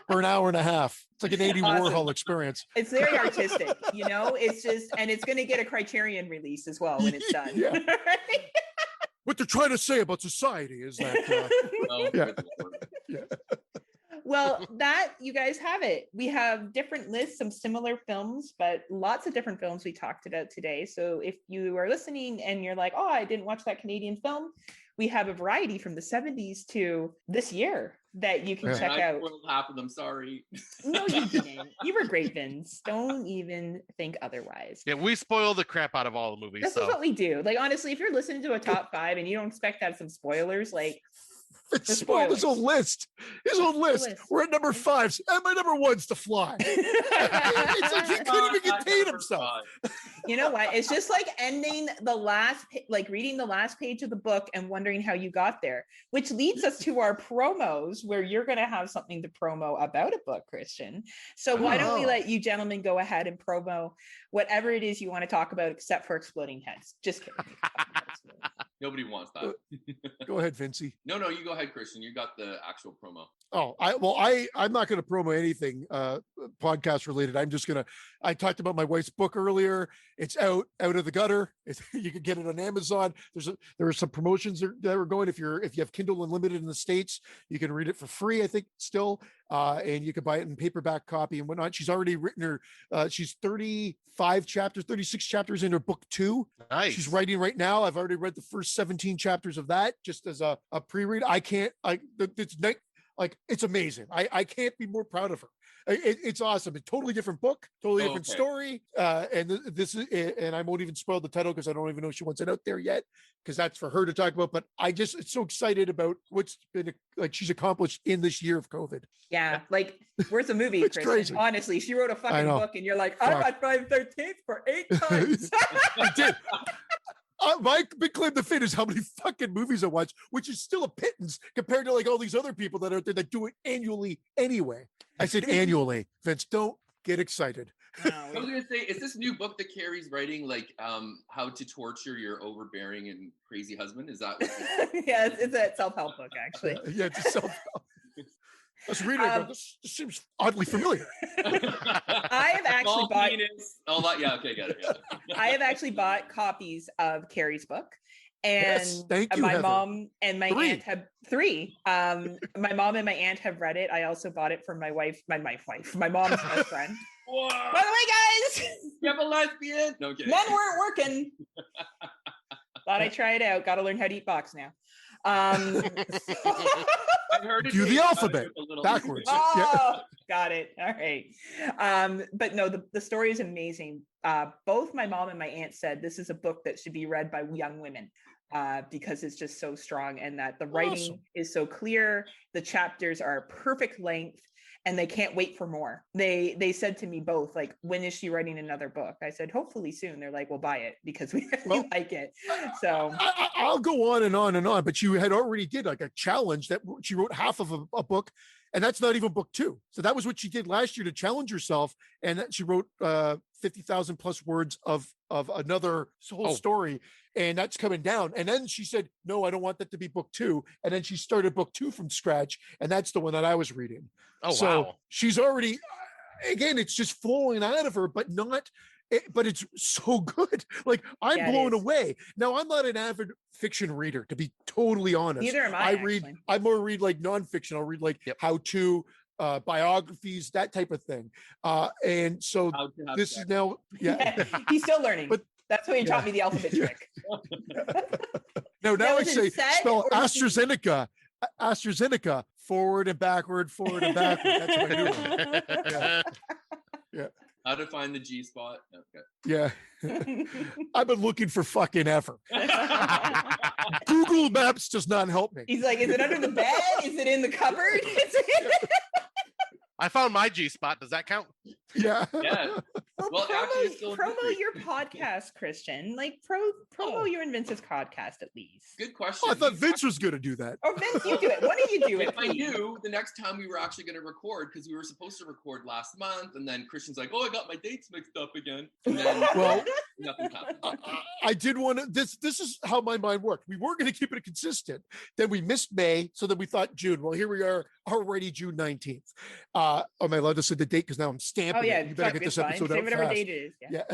For an hour and a half. It's like an Andy Warhol experience. It's very artistic, you know? It's just, and it's going to get a Criterion release as well when it's done. Yeah. What they're trying to say about society is that Well, that you guys have it. We have different lists, some similar films, but lots of different films we talked about today. So if you are listening and you're like, oh, I didn't watch that Canadian film, we have a variety from the 70s to this year that you can check out. Half of them, sorry. No, you didn't. You were great, Vince. Don't even think otherwise. Yeah, we spoil the crap out of all the movies. This is what we do. Like, honestly, if you're listening to a top 5 and you don't expect to have some spoilers, like, it's spoiled his whole list. We're at number 5. And my number 1's The Fly. It's like he couldn't even contain himself. You know what? It's just like ending the last, like reading the last page of the book and wondering how you got there, which leads us to our promos, where you're going to have something to promo about a book, Christian. So why don't we let you gentlemen go ahead and promo whatever it is you want to talk about, except for exploding heads. Just kidding. Nobody wants that. Go ahead, Vincey. No, you go ahead, Christian. You got the actual promo. I'm not going to promo anything podcast related. I talked about my wife's book earlier. It's out of the gutter. You can get it on Amazon. There are some promotions that are going. If you have Kindle Unlimited in the States, you can read it for free, I think, still. And you can buy it in paperback copy and whatnot. She's already written she's 36 chapters in her book 2. Nice. She's writing right now. I've already read the first 17 chapters of that just as a pre-read. It's amazing. I can't be more proud of her. It's awesome. A totally different book, totally different story. And I won't even spoil the title because I don't even know if she wants it out there yet, because that's for her to talk about. But it's so excited about what's been she's accomplished in this year of COVID. Yeah, like where's the movie, Christian? Crazy. Honestly, she wrote a fucking book, and you're like, I'm at Friday the 13th for 8 times. I did. My big claim to fame is how many fucking movies I watch, which is still a pittance compared to like all these other people that are out there that do it annually anyway. I said annually. Vince, don't get excited. No. I was gonna say, is this new book that Carrie's writing like how to torture your overbearing and crazy husband? Is that what yeah, it's a self-help book, actually. Yeah, it's a self-help. I was reading. I go, this seems oddly familiar. I have actually bought. Oh, that, yeah. Okay, got it. Yeah. I have actually bought copies of Carrie's book, and Yes, thank you, my Heather. mom and my 3. aunt have 3. My mom and my aunt have read it. I also bought it for my wife, my mom's best friend. Whoa. By the way, guys, You have a lesbian? No, okay. men weren't working. Thought I'd try it out. Got to learn how to eat box now. I heard it Do the alphabet backwards. Oh, got it. All right. But no, the story is amazing. Both my mom and my aunt said this is a book that should be read by young women because it's just so strong, and that the writing is so clear. The chapters are perfect length, and they can't wait for more. They said to me both, like, when is she writing another book? I said, hopefully soon. They're like, we'll buy it because we really like it. So I'll go on and on and on, but you had already did like a challenge that she wrote half of a book, and that's not even book 2. So that was what she did last year to challenge herself, and she wrote 50,000 plus words of another whole story, and that's coming down. And then she said, no, I don't want that to be book 2. And then she started book 2 from scratch, and that's the one that I was reading. Oh, so wow. she's already, again, it's just flowing out of her, but it's so good. Like, I'm blown away. Now, I'm not an avid fiction reader, to be totally honest. Neither am I. I more read like nonfiction. I'll read like how-to biographies, that type of thing. And so this is now, he's still learning. But that's why he taught me the alphabet trick. No, now I say spell AstraZeneca, forward and backward, forward and backward. That's what I do. Yeah. How to find the G spot. Okay. Yeah. I've been looking for fucking ever. Google Maps does not help me. He's like, is it under the bed? Is it in the cupboard? I found my G spot. Does that count? Yeah. Yeah. Well, promo your podcast, Christian. Like promo your Invincive podcast at least. Good question. Oh, I thought Vince was going to do that. Oh, Vince, you do it. Why don't you do it? If I knew the next time we were actually going to record, because we were supposed to record last month, and then Christian's like, "Oh, I got my dates mixed up again." And then nothing happened. I did want to. This is how my mind worked. We weren't going to keep it consistent. Then we missed May, so then we thought June. Well, here we are already, June 19th. Am I allowed to say the date? Because now I'm stamping. Oh yeah, it. You better get this episode out whatever fast. date it is. Yeah.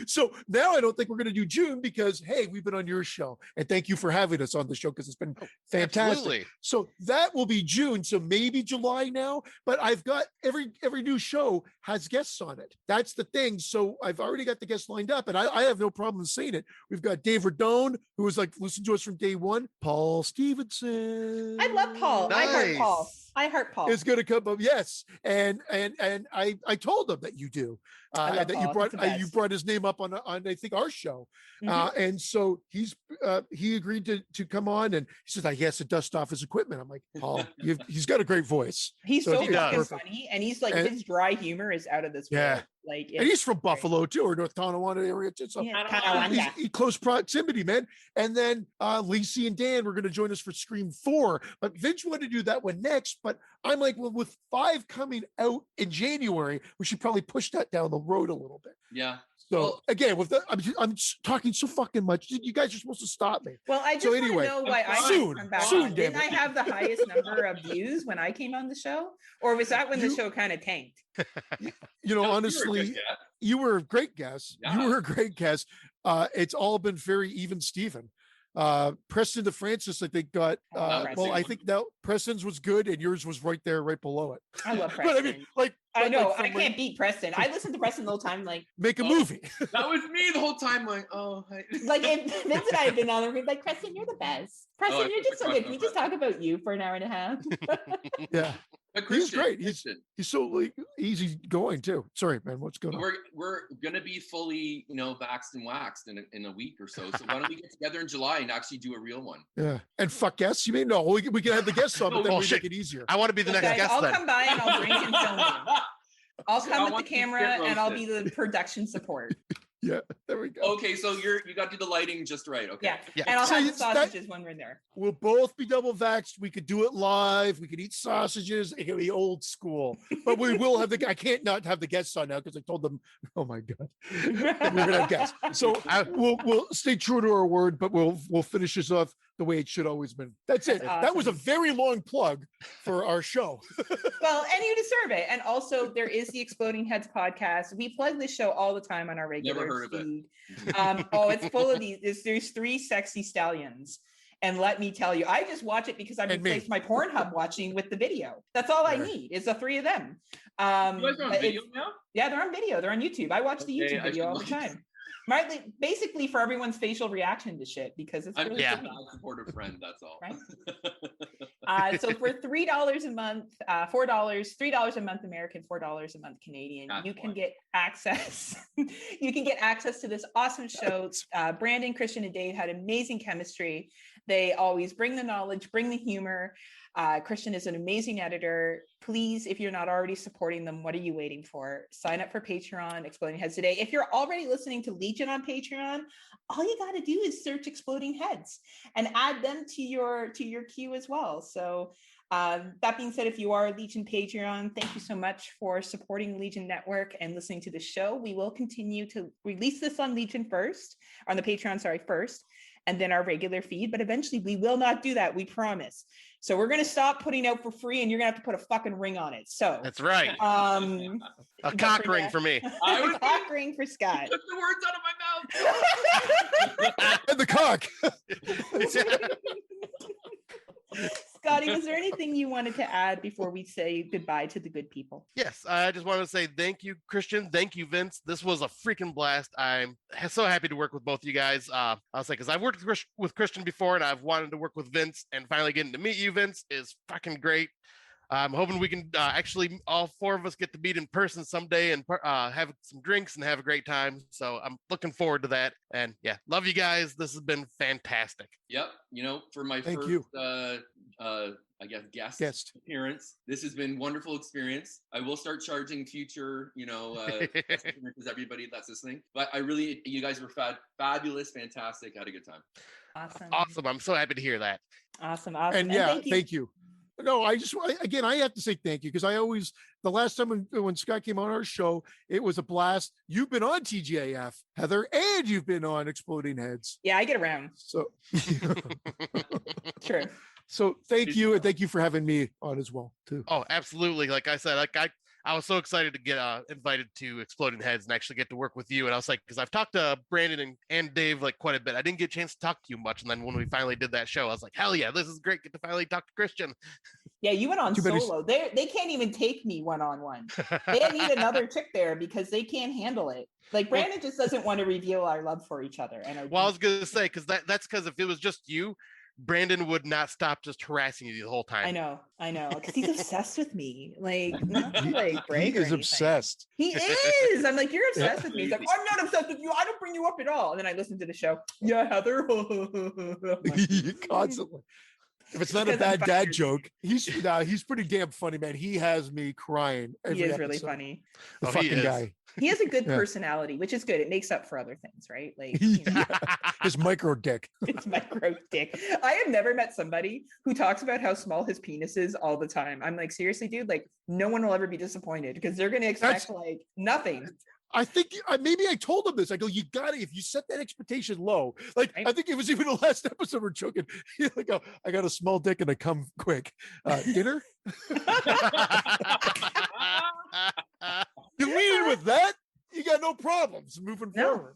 So now I don't think we're going to do June because, hey, we've been on your show, and thank you for having us on the show because it's been fantastic. Absolutely. So that will be June. So maybe July now, but I've got every new show has guests on it. That's the thing. So I've already got the guests lined up, and I have no problem saying it. We've got Dave Radone, who was like listened to us from day one. Paul Stevenson. I love Paul. Nice. I heart Paul. I heart Paul. It's going to come up, yes, and I told him that you do, and that you brought his name up on I think our show, and so he agreed to come on, and he says he has to dust off his equipment. I'm like, Paul, he's got a great voice. He's so fucking funny, and he's like his dry humor is out of this world. Like, and he's from Buffalo too, or North Tonawanda area too. So he's close proximity, man. And then Lacey and Dan were going to join us for Scream 4, but Vince wanted to do that one next. But I'm like, well, with 5 coming out in January, we should probably push that down the road a little bit. Yeah. So again, with I'm talking so fucking much. You guys are supposed to stop me. Well, I just want to know why I soon. Didn't I have the highest number of views when I came on the show, or was that when the show kind of tanked? Honestly, you were a great guest. Yeah. You were a great guest. It's all been very even, Steven. Preston to Francis, I think got I think now Preston's was good and yours was right there, right below it. I love Preston. But I mean, I know I can't beat Preston. I listen to Preston the whole time, like make a movie. That was me the whole time, like like if Vince and I had been on there, like Preston, you're the best. Preston, you're just so good. Can we just talk about you for an hour and a half? Yeah. He's great. He's so like easy going too. Sorry, man. What's going on? We're gonna be fully, vaxxed and waxed in a week or so. So why don't we get together in July and actually do a real one? Yeah. And fuck guests. You mean no? We can have the guests on, but then we make it easier. I want to be the next guest. I'll then. come by and I'll drink and film you. I'll come with the camera and I'll be the production support. Yeah, there we go. Okay, so you got to do the lighting just right. Okay. Yeah. And I'll So have the it's that- sausages when we're there. We'll both be double vaxxed. We could do it live. We could eat sausages. It could be old school, but we will have I can't not have the guests on now because I told them, oh my God, we're going to have guests. So we'll stay true to our word, but we'll finish this off the way it should always been. That's it. Awesome. That was a very long plug for our show. Well, and you deserve it. And also there is the Exploding Heads podcast. We plug this show all the time on our regular Never heard feed. of it. It's full of these. There's 3 sexy stallions. And let me tell you, I just watch it because I've replaced my Pornhub watching with the video. That's all I need is the 3 of them. You guys are on video now? Yeah, they're on video. They're on YouTube. I watch the YouTube video all the time. Basically for everyone's facial reaction to shit because it's really a supportive friend. That's all. Right? So for $3 a month, $3 a month American, $4 a month Canadian, you can get access. You can get access to this awesome show. Brandon, Christian, and Dave had amazing chemistry. They always bring the knowledge, bring the humor. Christian is an amazing editor. Please, if you're not already supporting them, what are you waiting for? Sign up for Patreon, Exploding Heads today. If you're already listening to Legion on Patreon, all you got to do is search Exploding Heads and add them to your queue as well. So that being said, if you are a Legion Patreon, thank you so much for supporting Legion Network and listening to the show. We will continue to release this on Legion first, on the Patreon, first, and then our regular feed, but eventually we will not do that, we promise. So we're gonna stop putting out for free and you're gonna have to put a fucking ring on it. So that's right. A cock ring for me. A cock ring for Scott. Took the words out of my mouth. And the cock. Scotty, was there anything you wanted to add before we say goodbye to the good people? Yes, I just want to say thank you, Christian. Thank you, Vince. This was a freaking blast. I'm so happy to work with both of you guys. I'll say, because I've worked with Christian before and I've wanted to work with Vince, and finally getting to meet you, Vince, is fucking great. I'm hoping we can actually all 4 of us get to meet in person someday and have some drinks and have a great time. So I'm looking forward to that. And yeah, love you guys. This has been fantastic. Yep. For my first, I guess, guest appearance, this has been wonderful experience. I will start charging future, because everybody that's listening. But you guys were fabulous, fantastic. I had a good time. Awesome. I'm so happy to hear that. Awesome. And yeah, thank you. No, I have to say thank you because the last time when Scott came on our show, it was a blast. You've been on TGAF, Heather, and you've been on Exploding Heads. Yeah, I get around. So True. So thank you, and thank you for having me on as well too. Oh, absolutely. Like I said, I was so excited to get invited to Exploding Heads and actually get to work with you. And I was like, because I've talked to Brandon and Dave like quite a bit. I didn't get a chance to talk to you much. And then when we finally did that show, I was like, hell yeah, this is great. Get to finally talk to Christian. Yeah, you went on solo. They can't even take me one-on-one. They need another chick there because they can't handle it. Like Brandon just doesn't want to reveal our love for each other. And I was going to say, because that's because if it was just you, Brandon would not stop just harassing you the whole time. I know, because he's obsessed with me. Like, not to, like brag he is obsessed. He is. I'm like, you're obsessed with me. He's like, I'm not obsessed with you. I don't bring you up at all. And then I listen to the show. Yeah, Heather. Constantly. If it's not a bad dad joke, he's pretty damn funny, man. He has me crying. He is really funny. The fucking guy. He has a good personality, which is good. It makes up for other things, right? Like his micro dick. His micro dick. I have never met somebody who talks about how small his penis is all the time. I'm like, seriously, dude, like no one will ever be disappointed because they're gonna expect like nothing. I think maybe I told him this. I go, you got it. If you set that expectation low, like I think it was even the last episode we're joking. Like, oh, I got a small dick and I come quick. Dinner? You lead in with that, you got no problems moving forward.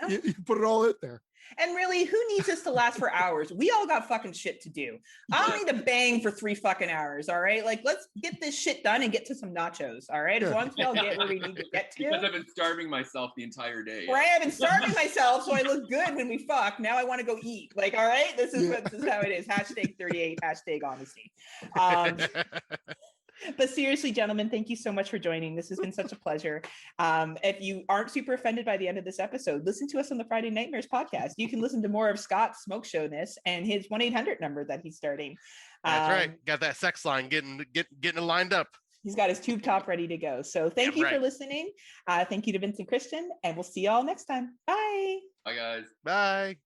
You put it all in there. And really, who needs this to last for hours? We all got fucking shit to do. I don't need to bang for 3 fucking hours, all right? Like, let's get this shit done and get to some nachos, all right? As long as we all get where we need to get to. Because I've been starving myself the entire day. Right, I've been starving myself so I look good when we fuck. Now I want to go eat. Like, all right? This is how it is. Hashtag 38, hashtag honesty. But seriously, gentlemen, thank you so much for joining. This has been such a pleasure. If you aren't super offended by the end of this episode, listen to us on the Friday Nightmares podcast. You can listen to more of Scott's smoke showness and his 1-800 number that he's starting. That's right. Got that sex line getting it lined up. He's got his tube top ready to go. So thank you for listening. Thank you to Vince and Christian, and we'll see y'all next time. Bye. Bye, guys. Bye.